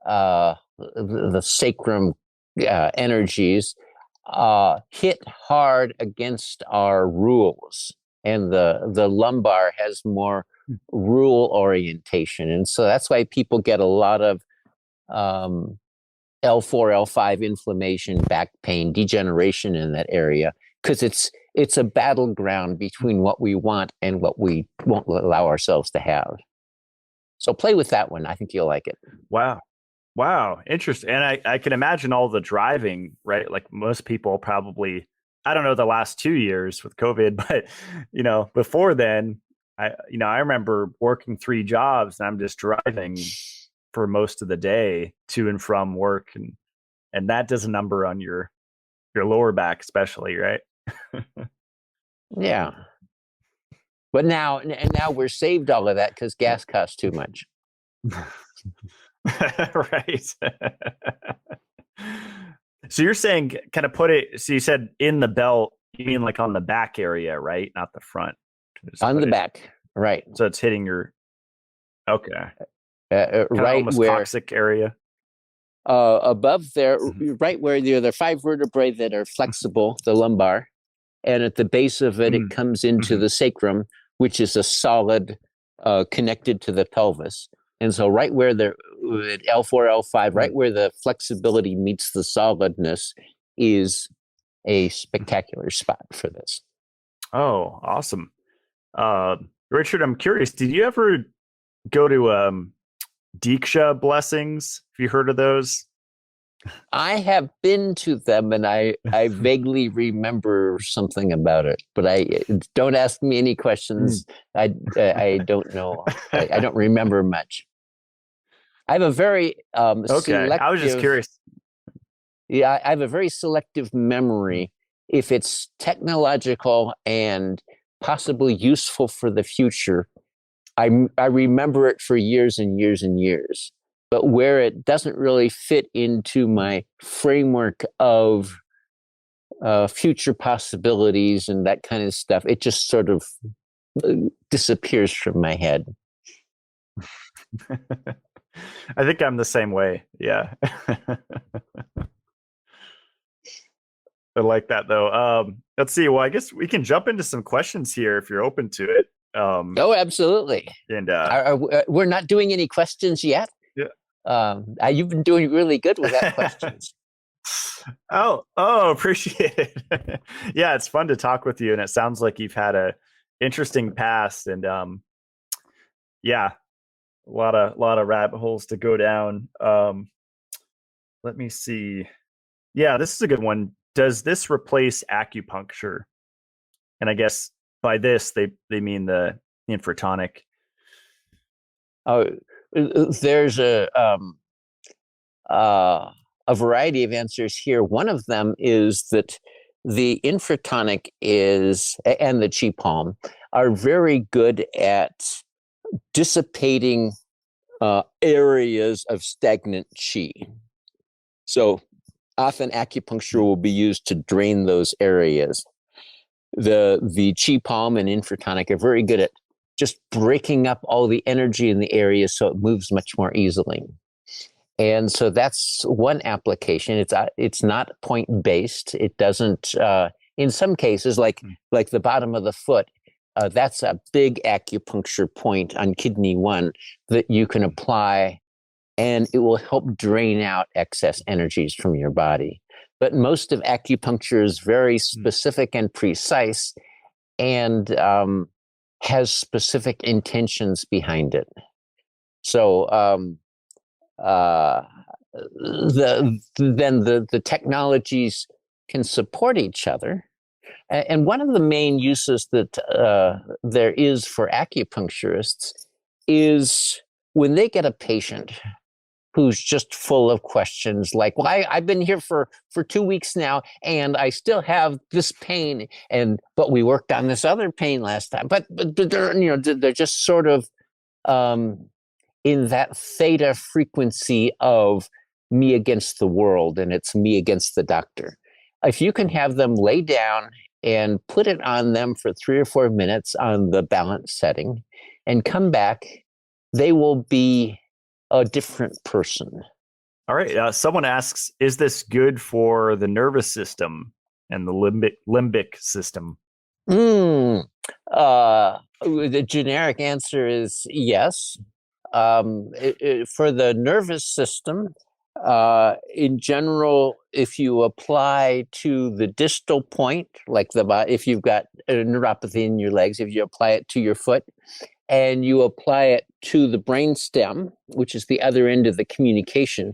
the sacrum energies, hit hard against our rules. And the lumbar has more rule orientation. And so that's why people get a lot of L4, L5 inflammation, back pain, degeneration in that area, because it's a battleground between what we want and what we won't allow ourselves to have. So play with that one. I think you'll like it. Wow. Interesting. And I can imagine all the driving, right? Like most people probably, I don't know, the last 2 years with COVID, but before then, I remember working 3 jobs and I'm just driving for most of the day to and from work, and that does a number on your lower back, especially, right? Yeah. But now we're saved all of that because gas costs too much. Right. So you're saying kind of put it, so you said in the belt, you mean like on the back area, right? Not the front. On the back, right. So it's hitting your, okay. Right almost where coccyx area. above there, Mhm. right where there are 5 vertebrae that are flexible, the lumbar, and at the base of it, it Mhm. comes into Mhm. the sacrum, which is a solid connected to the pelvis. And so, right where the L4, L5, right Mhm. where the flexibility meets the solidness, is a Mhm. spectacular spot for this. Oh, awesome. Uh, Richard, I'm curious, did you ever go to Deeksha blessings? Have you heard of those? I have been to them, and I vaguely remember something about it, but I don't ask me any Mm. questions. I don't know. I don't remember much. I have a very Okay, I was just selective. curious. Yeah, I have a very selective memory. If it's technological and possibly useful for the future, I remember it for years and years and years. But where it doesn't really fit into my framework of future possibilities and that kind of stuff, it just sort of uh, disappears from my head. I think I'm the same way. Yeah. I like that though. Let's see. Well, I guess we can jump into some questions here if you're open to it. Oh, absolutely. And We're not doing any questions yet. yeah. You've been doing really good without questions. Appreciate it. Yeah, it's fun to talk with you, and it sounds like you've had a interesting past, and yeah, a lot of rabbit holes to go down. Let me see. Yeah, this is a good one. Does this replace acupuncture? And I guess by this they mean the infratonic. Uh, there's a variety of answers here. One of them is that the infratonic is and the Chi Palm are very good at dissipating areas of stagnant chi. So often acupuncture will be used to drain those areas. The Chi Palm and infratonic are very good at just breaking up all the energy in the area so it moves much more easily. And so that's one application. It's not point based. It doesn't. In some cases, like the bottom of the foot, that's a big acupuncture point on kidney 1 that you can apply, and it will help drain out excess energies from your body. But most of acupuncture is very specific and precise, and has specific intentions behind it. So uh, the technologies can support each other. And one of the main uses that there is for acupuncturists is when they get a patient who's just full of questions like, well, I've been here for 2 weeks now and I still have this pain, but we worked on this other pain last time. But they're just sort of um, in that theta frequency of me against the world, and it's me against the doctor. If you can have them lay down and put it on them for 3 or 4 minutes on the balance setting and come back, they will be a different person. All right. Someone asks, is this good for the nervous system and the limbic system? Mm, the generic answer is yes. For the nervous system, in general, if you apply to the distal point, like if you've got a neuropathy in your legs, if you apply it to your foot and you apply it to the brain stem, which is the other end of the communication,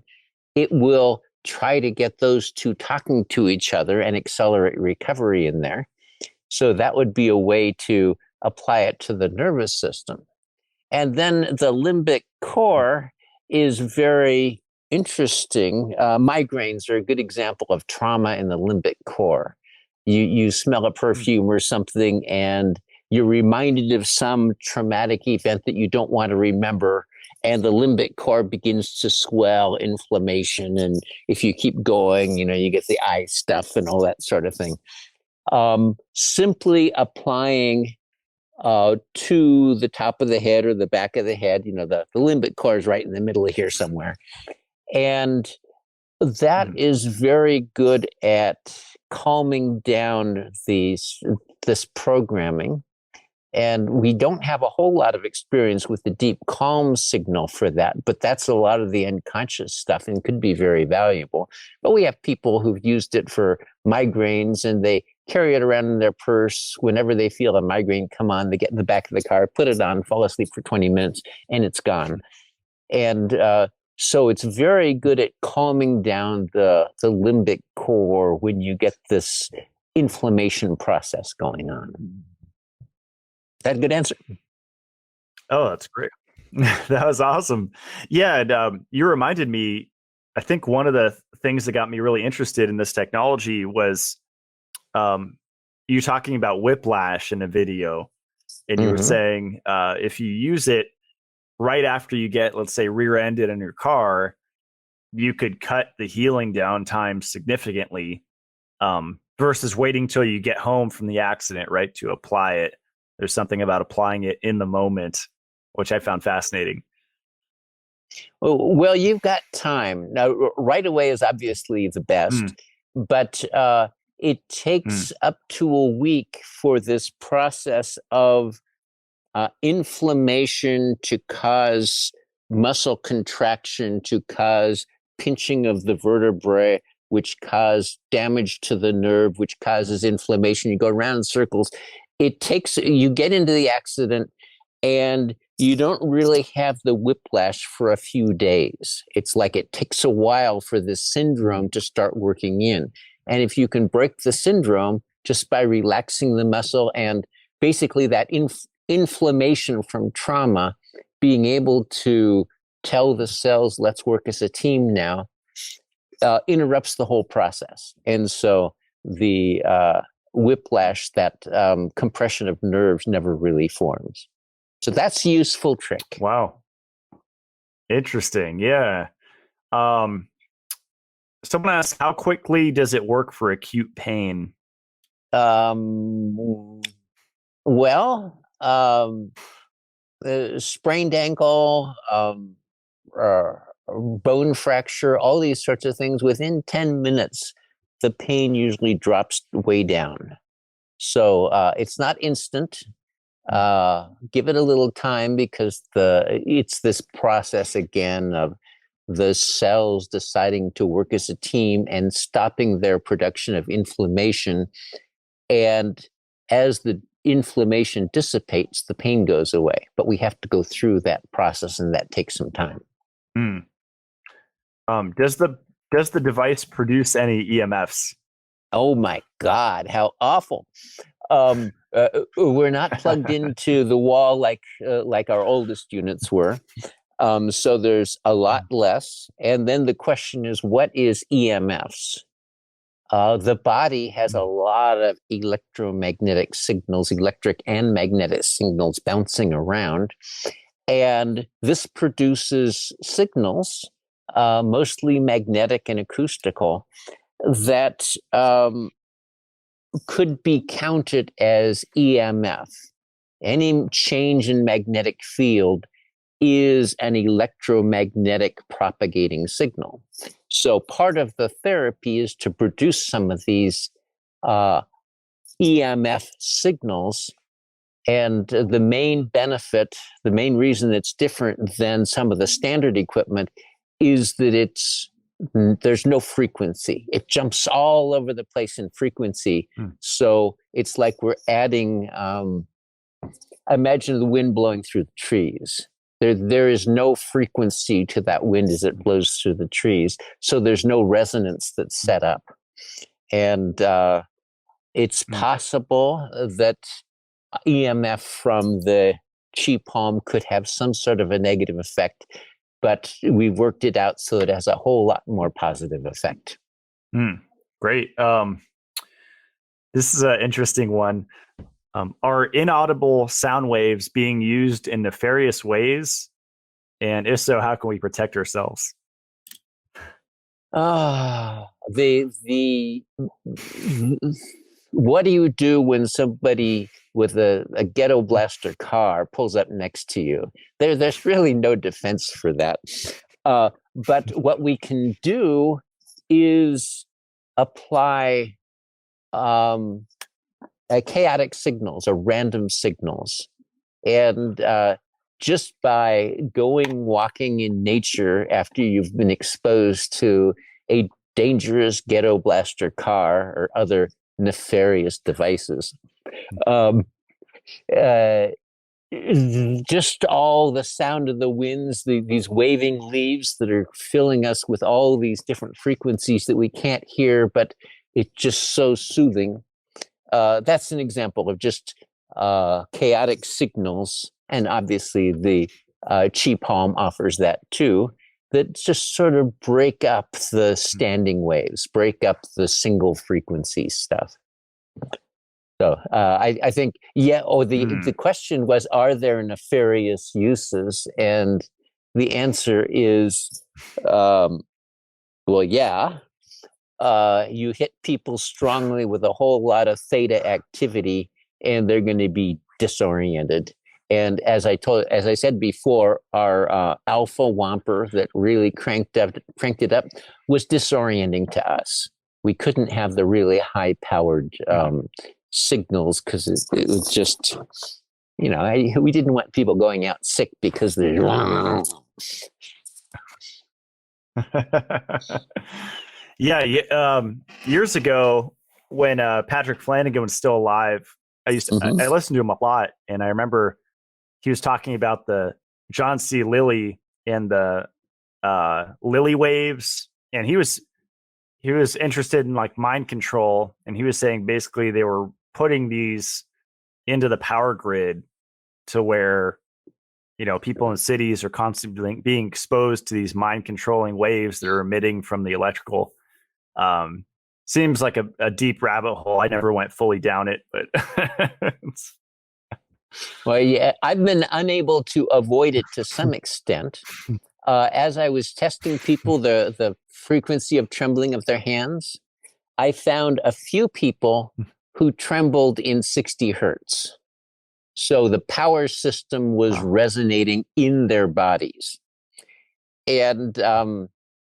it will try to get those two talking to each other and accelerate recovery in there. So that would be a way to apply it to the nervous system. And then the limbic core is very interesting. Migraines are a good example of trauma in the limbic core. You smell a perfume or something, and you're reminded of some traumatic event that you don't want to remember, and the limbic core begins to swell, inflammation, and if you keep going, you get the eye stuff and all that sort of thing. Simply applying to the top of the head or the back of the head. The limbic core is right in the middle of here somewhere. And That is very good at calming down this programming. And we don't have a whole lot of experience with the deep calm signal for that, but that's a lot of the unconscious stuff and could be very valuable. But we have people who've used it for migraines and they carry it around in their purse. Whenever they feel a migraine come on, they get in the back of the car, put it on, fall asleep for 20 minutes, and it's gone. And so it's very good at calming down the limbic core when you get this inflammation process going on. Is that a good answer? Oh, that's great. That was awesome. Yeah, and you reminded me, I think one of the things that got me really interested in this technology was you talking about whiplash in a video. And you were saying if you use it right after you get, let's say, rear-ended in your car, you could cut the healing down time significantly versus waiting till you get home from the accident, right, to apply it. There's something about applying it in the moment, which I found fascinating. Well, you've got time. Now, right away is obviously the best, but it takes up to a week for this process of inflammation to cause muscle contraction, to cause pinching of the vertebrae, which cause damage to the nerve, which causes inflammation. You go around in circles. You get into the accident and you don't really have the whiplash for a few days. It's like it takes a while for this syndrome to start working in. And if you can break the syndrome just by relaxing the muscle and basically that inflammation from trauma, being able to tell the cells, let's work as a team now, interrupts the whole process. And so the whiplash, that compression of nerves never really forms. So that's a useful trick. Wow. Interesting. Yeah. Someone asked, how quickly does it work for acute pain? Sprained ankle, bone fracture, all these sorts of things, within 10 minutes, the pain usually drops way down. So it's not instant. Give it a little time because it's this process again of the cells deciding to work as a team and stopping their production of inflammation. And as the inflammation dissipates, the pain goes away. But we have to go through that process, and that takes some time. Does the device produce any EMFs? Oh my God, how awful. We're not plugged into the wall like our oldest units were. So there's a lot less. And then the question is, what is EMFs? The body has a lot of electromagnetic signals, electric and magnetic signals bouncing around. And this produces signals, mostly magnetic and acoustical, that could be counted as EMF. Any change in magnetic field is an electromagnetic propagating signal. So part of the therapy is to produce some of these EMF signals. And the main benefit, the main reason it's different than some of the standard equipment is that there's no frequency. It jumps all over the place in frequency. So it's like we're adding, imagine the wind blowing through the trees. There is no frequency to that wind as it blows through the trees. So there's no resonance that's set up. And it's possible that EMF from the Chi Palm could have some sort of a negative effect, but we've worked it out so it has a whole lot more positive effect. Great. This is an interesting one. Are inaudible sound waves being used in nefarious ways? And if so, how can we protect ourselves? What do you do when somebody with a ghetto blaster car pulls up next to you? There's really no defense for that. But what we can do is apply chaotic signals or random signals. And just by walking in nature after you've been exposed to a dangerous ghetto blaster car or other nefarious devices, um, uh, just all the sound of the winds, these waving leaves that are filling us with all these different frequencies that we can't hear, but it's just so soothing. That's an example of just chaotic signals. And obviously the Chi Palm offers that too, that just sort of break up the standing waves, break up the single frequency stuff. So I think, the question was, are there nefarious uses? And the answer is, yeah. You hit people strongly with a whole lot of theta activity, and they're going to be disoriented. And as I said before, our alpha whomper that really cranked it up was disorienting to us. We couldn't have the really high-powered signals because it was just, we didn't want people going out sick because they're. Yeah. Years ago, when Patrick Flanagan was still alive, I listened to him a lot, and I remember he was talking about the John C. Lilly and the Lilly waves, and he was interested in like mind control, and he was saying basically they were putting these into the power grid to where people in cities are constantly being exposed to these mind controlling waves that are emitting from the electrical. Seems like a deep rabbit hole. I never went fully down it, but well, yeah, I've been unable to avoid it to some extent. As I was testing people, the frequency of trembling of their hands, I found a few people who trembled in 60 hertz. So the power system was resonating in their bodies. And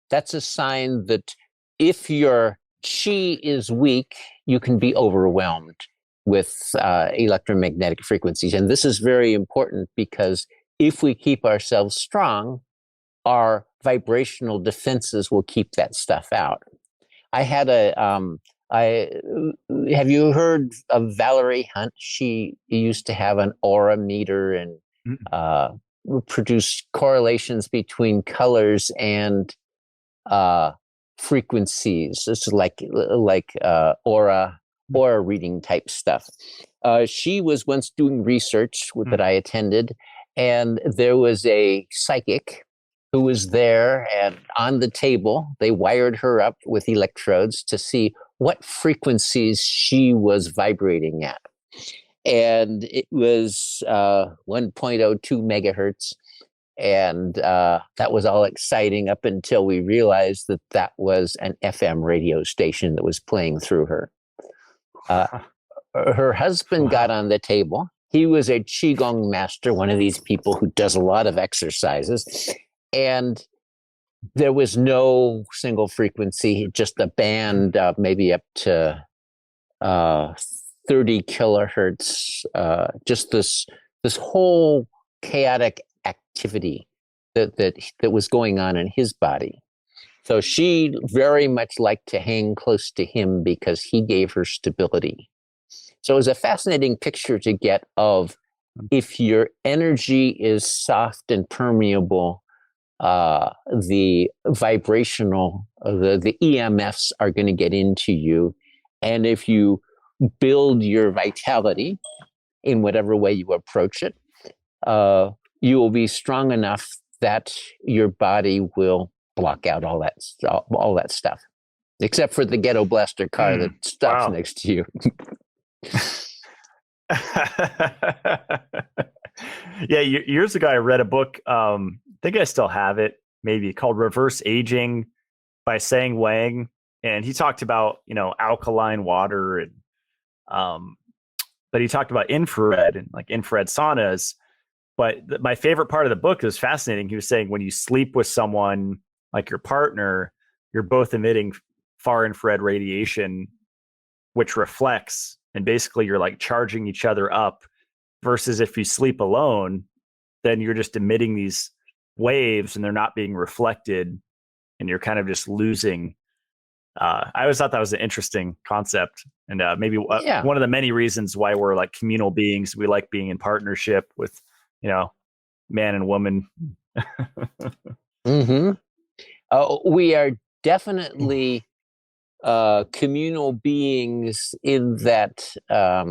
that's a sign that if your chi is weak, you can be overwhelmed with electromagnetic frequencies. And this is very important because if we keep ourselves strong, our vibrational defenses will keep that stuff out. I had have you heard of Valerie Hunt? She used to have an aura meter and produce correlations between colors and frequencies. It's like aura reading type stuff. She was once doing research that I attended, and there was a psychic who was there, and on the table, they wired her up with electrodes to see what frequencies she was vibrating at. And it was 1.02 megahertz. And that was all exciting up until we realized that was an FM radio station that was playing through her. Her husband got on the table. He was a Qigong master, one of these people who does a lot of exercises. And there was no single frequency, just a band, maybe up to 30 kilohertz, just this whole chaotic activity that was going on in his body. So she very much liked to hang close to him because he gave her stability. So it was a fascinating picture to get of if your energy is soft and permeable, the vibrational, the EMFs are going to get into you. And if you build your vitality in whatever way you approach it, you will be strong enough that your body will block out all that stuff, except for the ghetto blaster car that stops next to you. Yeah, years ago I read a book. I think I still have it, maybe, called Reverse Aging by Sang Wang, and he talked about alkaline water and but he talked about infrared and like infrared saunas. But my favorite part of the book was fascinating. He was saying when you sleep with someone like your partner, you're both emitting far infrared radiation, which reflects, and basically you're like charging each other up, versus if you sleep alone, then you're just emitting these waves and they're not being reflected and you're kind of just losing. I always thought that was an interesting concept, and maybe one of the many reasons why we're like communal beings. We like being in partnership with, man and woman. Mm-hmm. We are definitely communal beings in that a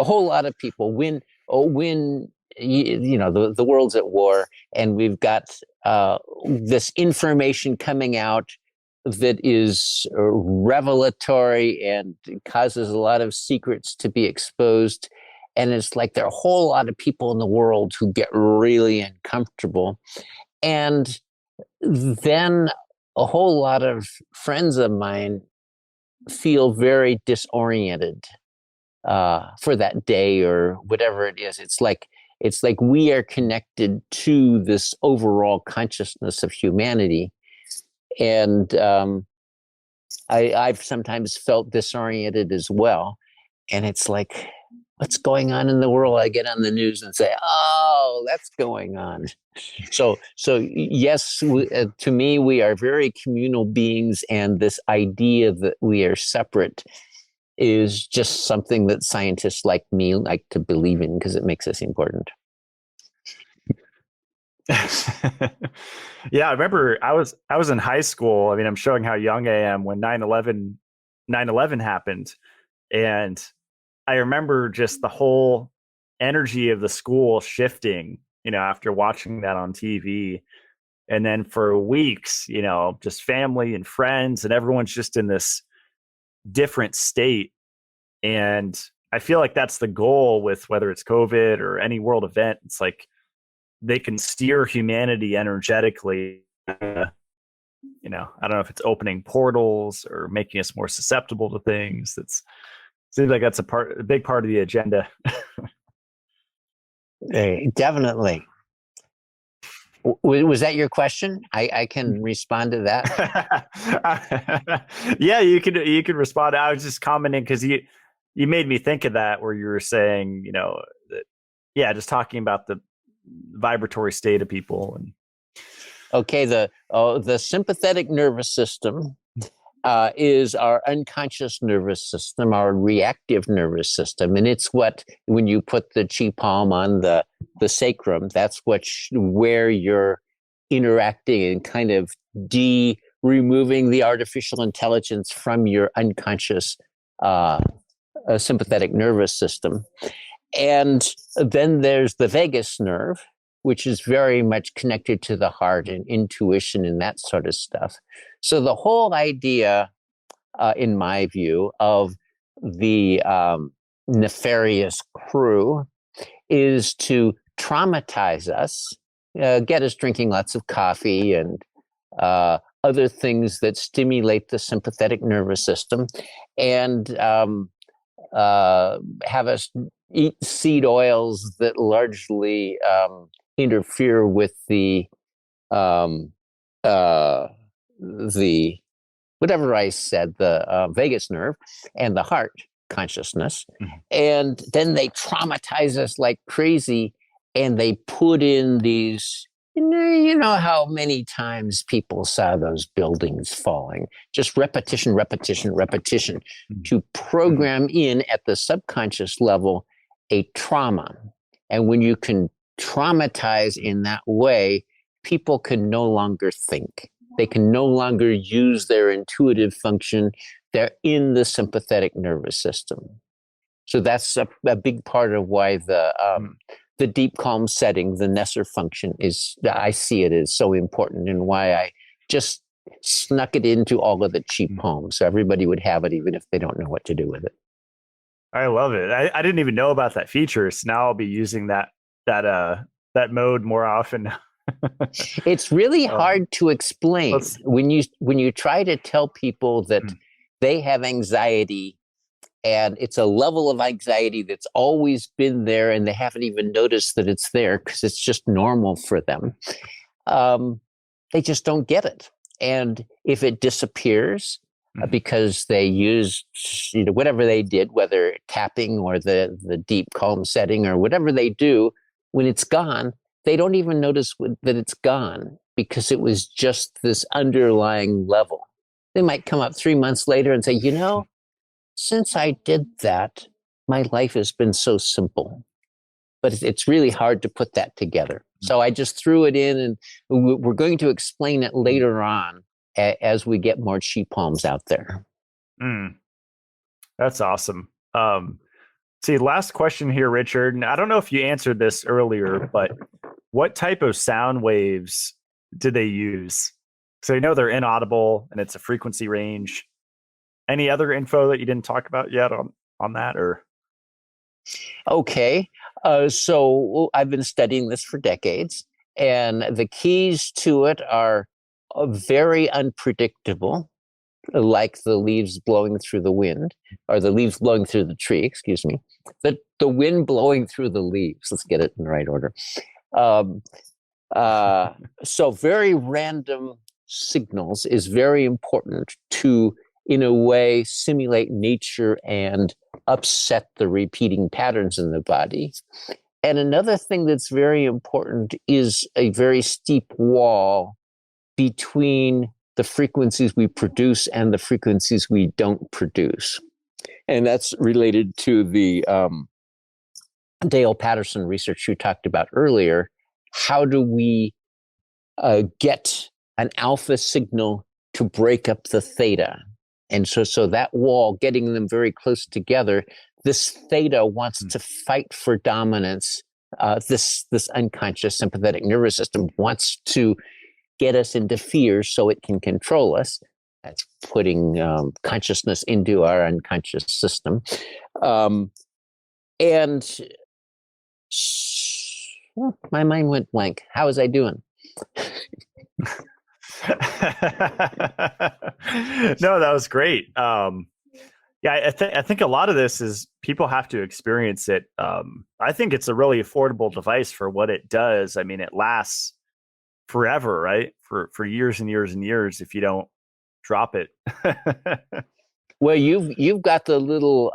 whole lot of people, when the world's at war and we've got this information coming out that is revelatory and causes a lot of secrets to be exposed. And it's like there are a whole lot of people in the world who get really uncomfortable. And then a whole lot of friends of mine feel very disoriented for that day or whatever it is. It's like we are connected to this overall consciousness of humanity. And I've sometimes felt disoriented as well. And it's like, what's going on in the world? I get on the news and say, oh, that's going on. So yes, to me, we are very communal beings. And this idea that we are separate is just something that scientists like me like to believe in because it makes us important. Yeah, I remember I was in high school. I mean, I'm showing how young I am when 9/11 happened. And I remember just the whole energy of the school shifting, after watching that on TV. And then for weeks, just family and friends and everyone's just in this different state. And I feel like that's the goal with whether it's COVID or any world event. It's like they can steer humanity energetically. I don't know if it's opening portals or making us more susceptible to things. Seems like that's a big part of the agenda. Definitely. Was that your question? I can respond to that. Yeah, you could respond. I was just commenting because you made me think of that, where you were saying, just talking about the vibratory state of people. And okay, the sympathetic nervous system is our unconscious nervous system, our reactive nervous system, and it's when you put the Chi Palm on the sacrum, that's where you're interacting and kind of removing the artificial intelligence from your unconscious sympathetic nervous system. And then there's the vagus nerve, which is very much connected to the heart and intuition and that sort of stuff. So the whole idea, in my view, of the nefarious crew is to traumatize us, get us drinking lots of coffee and other things that stimulate the sympathetic nervous system, and have us eat seed oils that largely interfere with the whatever I said, the vagus nerve and the heart consciousness. Mm-hmm. And then they traumatize us like crazy, and they put in these, you know how many times people saw those buildings falling, just repetition, mm-hmm. to program in at the subconscious level a trauma. And when you can traumatize in that way, people can no longer think. They can no longer use their intuitive function. They're in the sympathetic nervous system. So that's a big part of why the deep calm setting, the Nesser function, I see it as so important, and why I just snuck it into all of the Chi Palm, so everybody would have it even if they don't know what to do with it. I love it. I didn't even know about that feature, so now I'll be using that mode more often. It's really hard to explain when you try to tell people that they have anxiety, and it's a level of anxiety that's always been there, and they haven't even noticed that it's there because it's just normal for them. They just don't get it. And if it disappears Mhm. because they used, whatever they did, whether tapping or the deep calm setting or whatever they do, when it's gone, they don't even notice that it's gone because it was just this underlying level. They might come up 3 months later and say, since I did that, my life has been so simple. But it's really hard to put that together. So I just threw it in, and we're going to explain it later on as we get more Chi Palms out there. Mm, that's awesome. See, last question here, Richard. And I don't know if you answered this earlier, but what type of sound waves did they use? So you know they're inaudible and it's a frequency range. Any other info that you didn't talk about yet on that, or? Okay, so I've been studying this for decades, and the keys to it are very unpredictable, like the leaves blowing through the wind, or the leaves blowing through the tree, excuse me. The wind blowing through the leaves, let's get it in the right order. Um, so very random signals is very important to, in a way, simulate nature and upset the repeating patterns in the body. And another thing that's very important is a very steep wall between the frequencies we produce and the frequencies we don't produce. And that's related to the Dale Patterson research you talked about earlier. How do we get an alpha signal to break up the theta? And so that wall, getting them very close together, this theta wants to fight for dominance. This unconscious sympathetic nervous system wants to get us into fear so it can control us. That's putting consciousness into our unconscious system. And my mind went blank. How was I doing? No, that was great. Yeah, I think a lot of this is people have to experience it. I think it's a really affordable device for what it does. I mean, it lasts forever, right? For years and years and years if you don't drop it. Well, you've got the little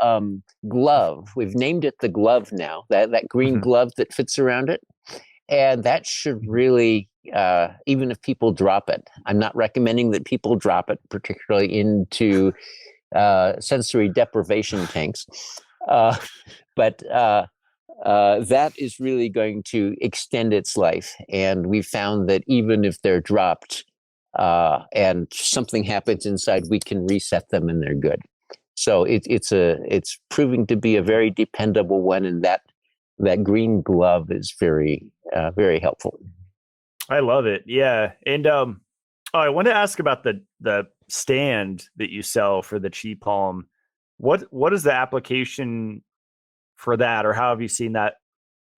glove. We've named it the glove now. That green glove that fits around it, and that should really, even if people drop it. I'm not recommending that people drop it, particularly into sensory deprivation tanks, but that is really going to extend its life. And we found that even if they're dropped and something happens inside, we can reset them and they're good. So it's proving to be a very dependable one, and that green glove is very helpful. I love it. Yeah, and I want to ask about the stand that you sell for the Chi Palm. What is the application for that, or how have you seen that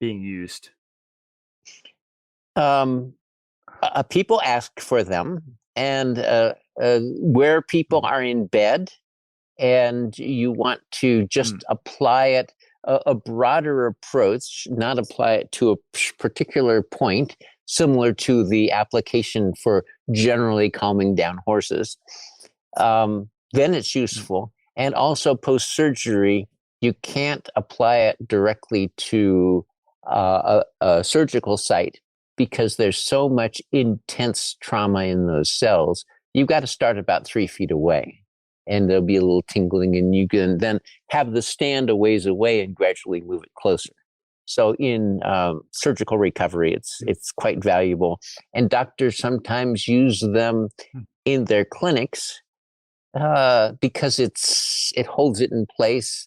being used? People ask for them, and where people are in bed and you want to just apply it, a broader approach, not apply it to a particular point, similar to the application for generally calming down horses, then it's useful. And also post-surgery, you can't apply it directly to a surgical site because there's so much intense trauma in those cells. You've got to start about 3 feet away, and there'll be a little tingling, and you can then have the stand a ways away and gradually move it closer. So in surgical recovery, it's quite valuable. And doctors sometimes use them in their clinics because it holds it in place.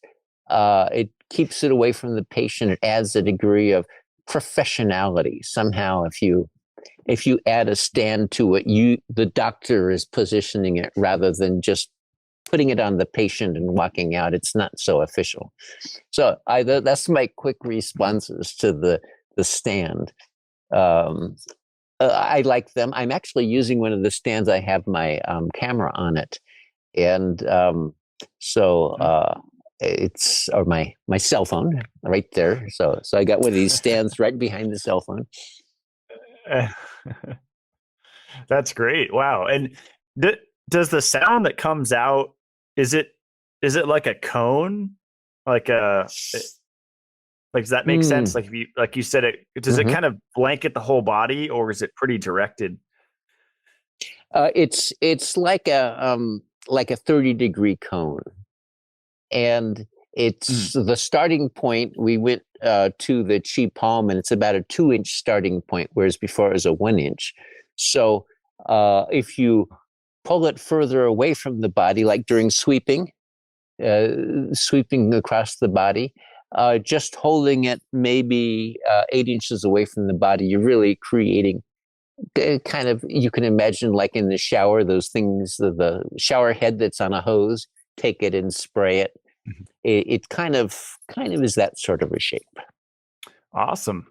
It keeps it away from the patient. It adds a degree of professionality. Somehow, if you add a stand to it, the doctor is positioning it rather than just putting it on the patient and walking out. It's not so official. So that's my quick responses to the stand. I like them. I'm actually using one of the stands. I have my camera on it, and it's or my cell phone right there. So I got one of these stands right behind the cell phone. That's great. Wow. And d- does the sound that comes out, is it like a cone? Like like does that make Mm, sense? Like if you like you said it, does it hmm kind of blanket the whole body, or is it pretty directed? it's like a 30-degree cone, and Mm. it's the starting point. We went to the Chi Palm, and it's about a 2-inch starting point, whereas before it was a 1 inch. So if you pull it further away from the body, like during uh, sweeping across the body, just holding it maybe 8 inches away from the body, you're really creating kind of, you can imagine like in the shower, those things, the shower head that's on a hose, take it and spray it. It kind of is that sort of a shape. Awesome.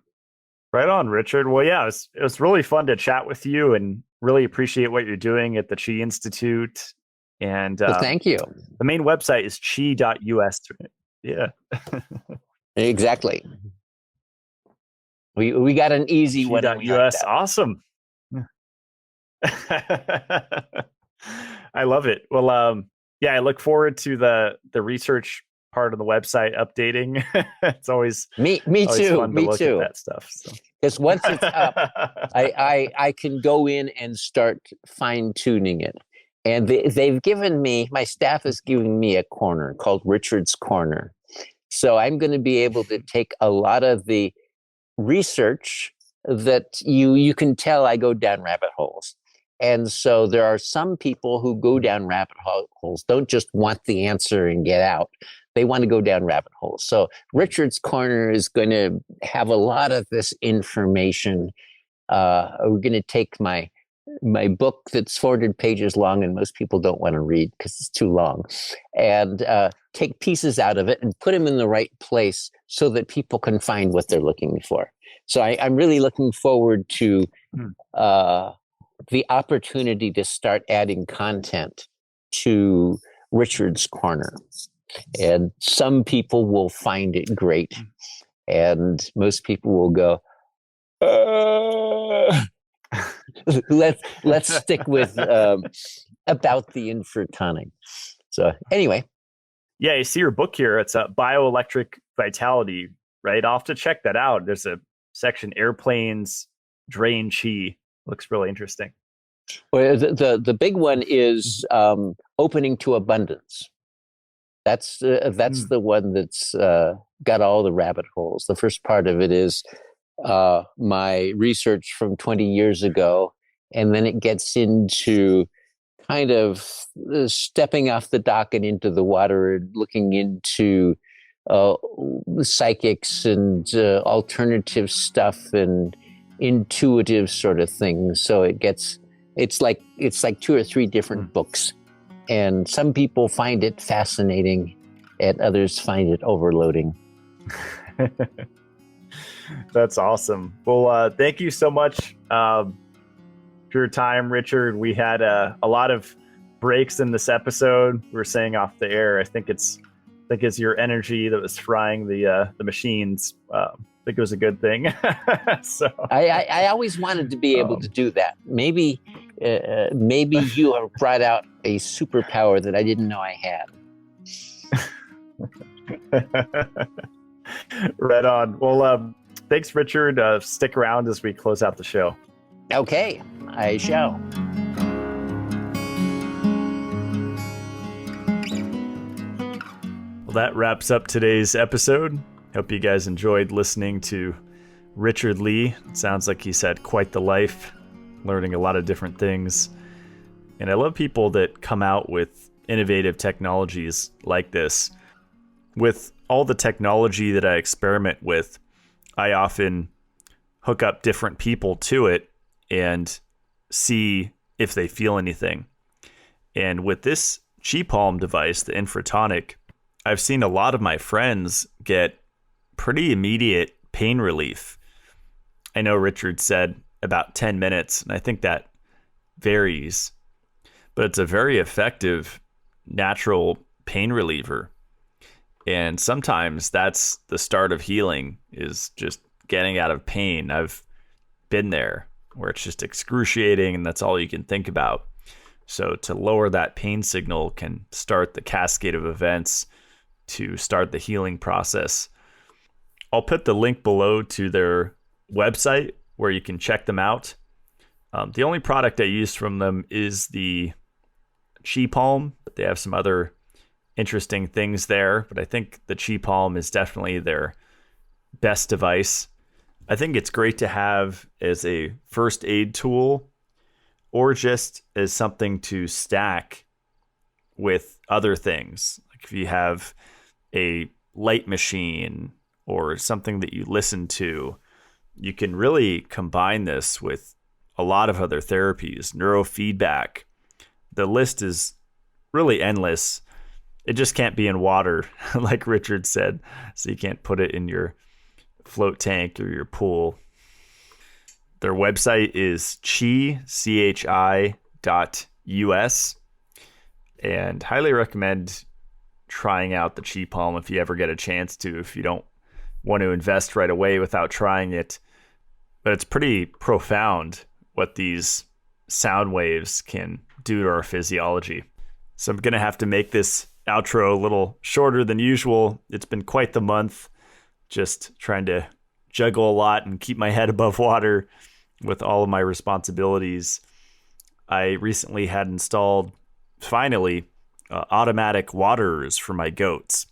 Right on, Richard. Well, yeah, it was really fun to chat with you and really appreciate what you're doing at the Chi Institute. And Well, thank you. the main website is chi.us. Yeah. Exactly. We got an easy one and we like Chi.us. that. Awesome. I love it. Well, yeah, I look forward to the research part of the website updating. It's Me always too. fun to Me look at too. that stuff. So. Because once it's up, I can go in and start fine tuning it. And they've given me, my staff is giving me a corner called Richard's Corner. So I'm going to be able to take a lot of the research that you can tell I go down rabbit holes. And so there are some people who go down rabbit holes, don't just want the answer and get out. They want to go down rabbit holes. So Richard's Corner is going to have a lot of this information. We're going to take my book that's 400 pages long and most people don't want to read because it's too long, and take pieces out of it and put them in the right place so that people can find what they're looking for. So I'm really looking forward to uh, the opportunity to start adding content to Richard's Corner. And some people will find it great, and most people will go, let's stick with about the infratonic. So anyway, Yeah, you see your book here. It's a Bioelectric Vitality, right? I'll have to check that out. There's a section Airplanes Drain Chi. Looks really interesting. well, the big one is opening to abundance. That's the one that's got all the rabbit holes. The first part of it is my research from 20 years ago, and then it gets into kind of stepping off the dock and into the water and looking into uh, psychics and alternative stuff and intuitive sort of things. So it's like 2 or 3 different books, and some people find it fascinating, and others find it overloading. That's awesome. Well, thank you so much for your time, Richard. We had a lot of breaks in this episode. We were saying off the air. I think it's your energy that was frying the machines. I think it was a good thing. So I always wanted to be able to do that. Maybe you have brought out a superpower that I didn't know I had. Right on. Well, thanks, Richard. Stick around as we close out the show. Okay, I shall. Well, that wraps up today's episode. Hope you guys enjoyed listening to Richard Lee. It sounds like he's had quite the life, learning a lot of different things. And I love people that come out with innovative technologies like this. With all the technology that I experiment with, I often hook up different people to it and see if they feel anything. And with this Chi Palm device, the Infratonic, I've seen a lot of my friends get pretty immediate pain relief. I know Richard said about 10 minutes, and I think that varies, but it's a very effective natural pain reliever. And sometimes that's the start of healing, is just getting out of pain. I've been there. where it's just excruciating and that's all you can think about. So to lower that pain signal can start the cascade of events to start the healing process. I'll put the link below to their website where you can check them out. The only product I use from them is the Chi Palm, but they have some other interesting things there. But I think the Chi Palm is definitely their best device. I think it's great to have as a first aid tool or just as something to stack with other things. Like if you have a light machine or something that you listen to, you can really combine this with a lot of other therapies, neurofeedback. The list is really endless. It just can't be in water, like Richard said. So you can't put it in your float tank or your pool. Their website is chi.us, and highly recommend trying out the Chi Palm if you ever get a chance to, if you don't want to invest right away without trying it. But it's pretty profound what these sound waves can do to our physiology. So I'm going to have to make this outro a little shorter than usual. It's been quite the month, just trying to juggle a lot and keep my head above water with all of my responsibilities. I recently had installed, finally, automatic waterers for my goats.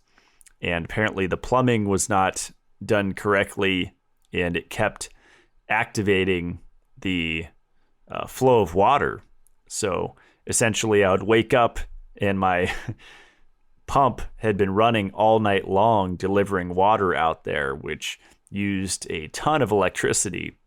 And apparently the plumbing was not done correctly, and it kept activating the flow of water. So essentially I would wake up and my pump had been running all night long delivering water out there, which used a ton of electricity.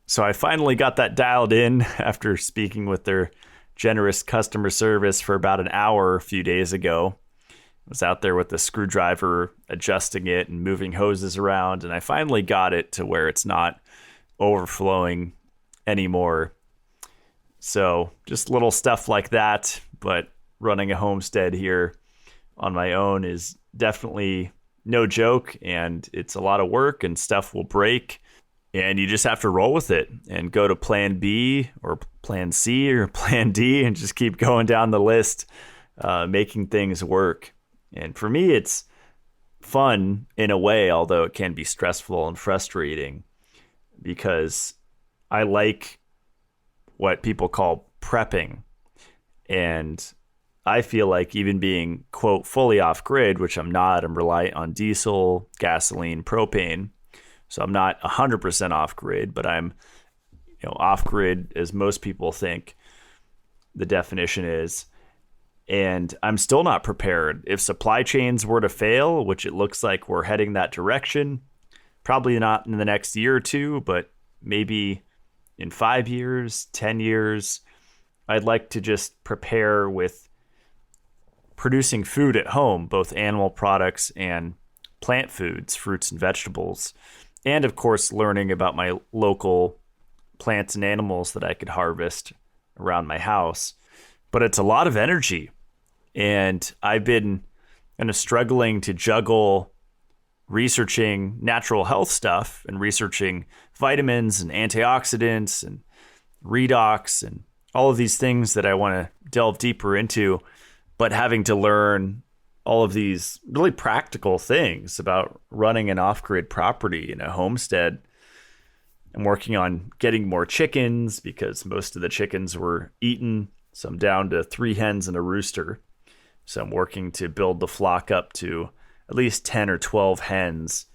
So I finally got that dialed in after speaking with their generous customer service for about an hour a few days ago. I was out there with the screwdriver adjusting it and moving hoses around, and I finally got it to where it's not overflowing anymore. So just little stuff like that, but running a homestead here on my own is definitely no joke, and it's a lot of work and stuff will break, and you just have to roll with it and go to plan B or plan C or plan D and just keep going down the list, making things work. And for me, it's fun in a way, although it can be stressful and frustrating, because I like what people call prepping. And I feel like even being, quote, fully off grid, which I'm not, I'm reliant on diesel, gasoline, propane. So I'm not 100% off grid, but I'm, off grid as most people think the definition is. And I'm still not prepared. If supply chains were to fail, which it looks like we're heading that direction, probably not in the next year or two, but maybe in 5 years, 10 years, I'd like to just prepare with producing food at home, both animal products and plant foods, fruits and vegetables. And of course, learning about my local plants and animals that I could harvest around my house. But it's a lot of energy. And I've been kind of struggling to juggle researching natural health stuff and researching vitamins and antioxidants and redox and all of these things that I want to delve deeper into, but having to learn all of these really practical things about running an off-grid property in a homestead. I'm working on getting more chickens because most of the chickens were eaten. So I'm down to 3 hens and a rooster. So I'm working to build the flock up to at least 10 or 12 hens,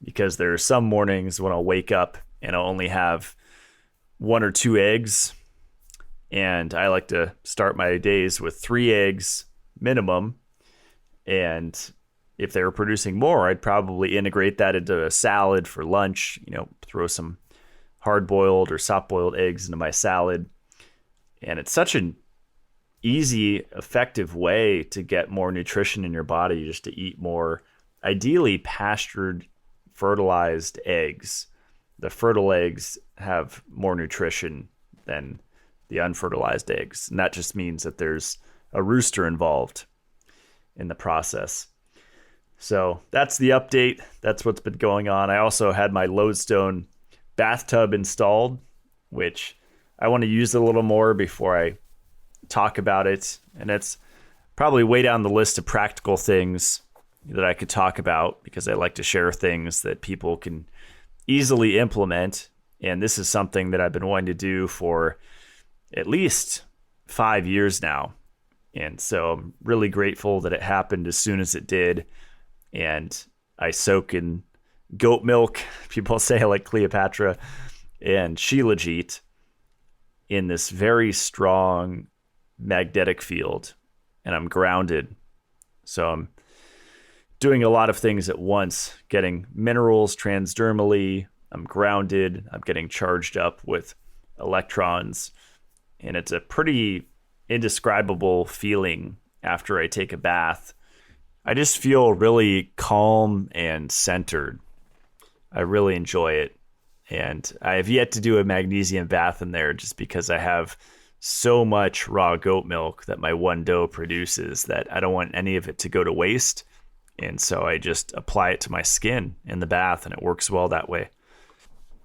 because there are some mornings when I'll wake up and I'll only have 1 or 2 eggs. And I like to start my days with 3 eggs minimum. And if they were producing more, I'd probably integrate that into a salad for lunch, throw some hard-boiled or soft-boiled eggs into my salad. And it's such an easy, effective way to get more nutrition in your body, just to eat more, ideally pastured, fertilized eggs. The fertile eggs have more nutrition than the unfertilized eggs. And that just means that there's a rooster involved in the process. So that's the update. That's what's been going on. I also had my lodestone bathtub installed, which I want to use it a little more before I talk about it. And it's probably way down the list of practical things that I could talk about, because I like to share things that people can easily implement. And this is something that I've been wanting to do for at least 5 years now. And so I'm really grateful that it happened as soon as it did. And I soak in goat milk, people say, like Cleopatra, and Shilajit in this very strong magnetic field. And I'm grounded. So I'm doing a lot of things at once, getting minerals transdermally. I'm grounded. I'm getting charged up with electrons. And it's a pretty indescribable feeling after I take a bath. I just feel really calm and centered. I really enjoy it. And I have yet to do a magnesium bath in there, just because I have so much raw goat milk that my one doe produces that I don't want any of it to go to waste. And so I just apply it to my skin in the bath, and it works well that way.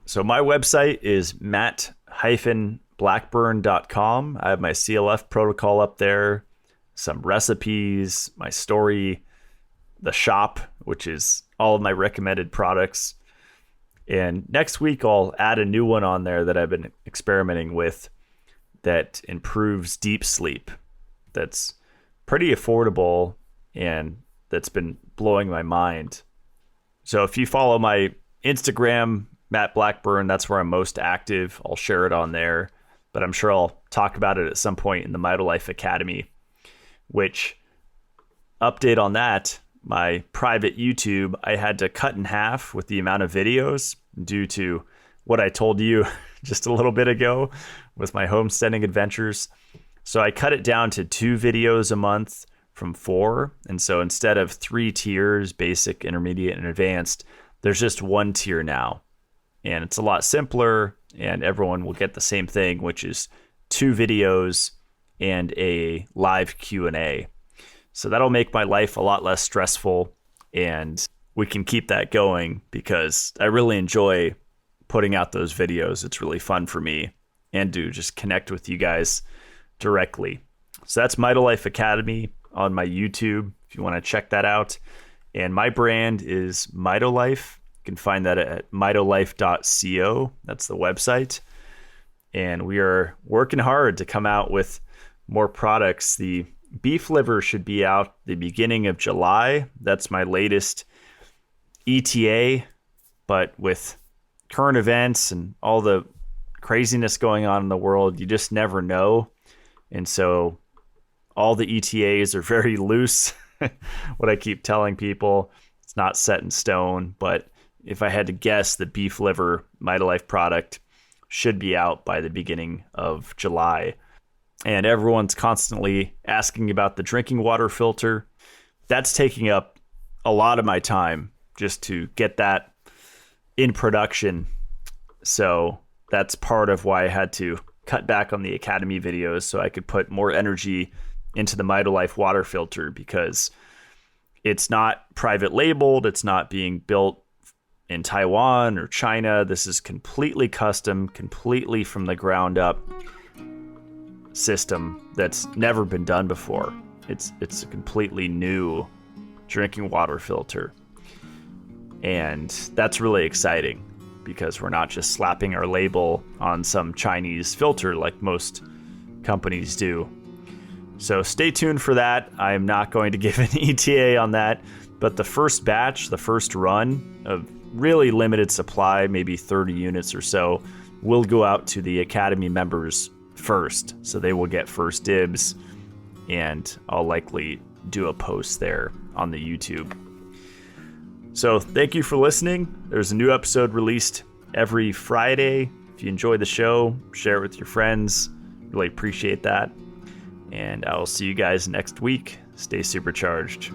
So my website is matt-blackburn.com. I have my CLF protocol up there, some recipes, my story, the shop, which is all of my recommended products. And next week, I'll add a new one on there that I've been experimenting with that improves deep sleep. That's pretty affordable, and that's been blowing my mind. So if you follow my Instagram, Matt Blackburn, that's where I'm most active. I'll share it on there, but I'm sure I'll talk about it at some point in the Mitolife Academy, which, update on that, my private YouTube, I had to cut in half with the amount of videos due to what I told you just a little bit ago with my homesteading adventures. So I cut it down to 2 videos a month from 4. And so instead of 3 tiers, basic, intermediate, and advanced, there's just 1 tier now. And it's a lot simpler, and everyone will get the same thing, which is 2 videos and a live Q&A. So that'll make my life a lot less stressful, and we can keep that going because I really enjoy putting out those videos. It's really fun for me, and to just connect with you guys directly. So that's Mitolife Academy on my YouTube, if you want to check that out. And my brand is Mitolife. You can find that at mitolife.co. That's the website. And we are working hard to come out with more products. The beef liver should be out the beginning of July. That's my latest ETA. But with current events and all the craziness going on in the world, you just never know. And so all the ETAs are very loose. What I keep telling people, it's not set in stone. But if I had to guess, the beef liver Mitolife product should be out by the beginning of July. And everyone's constantly asking about the drinking water filter. That's taking up a lot of my time just to get that in production. So that's part of why I had to cut back on the Academy videos, so I could put more energy into the Mitolife water filter, because it's not private labeled. It's not being built in Taiwan or China. This is completely custom, completely from the ground up system that's never been done before. It's a completely new drinking water filter. And that's really exciting, because we're not just slapping our label on some Chinese filter like most companies do. So stay tuned for that. I'm not going to give an ETA on that, but the first batch, the first run of really limited supply, maybe 30 units or so, will go out to the Academy members first. So they will get first dibs, and I'll likely do a post there on the YouTube. So thank you for listening. There's a new episode released every Friday. If you enjoy the show, share it with your friends. Really appreciate that. And I will see you guys next week. Stay supercharged.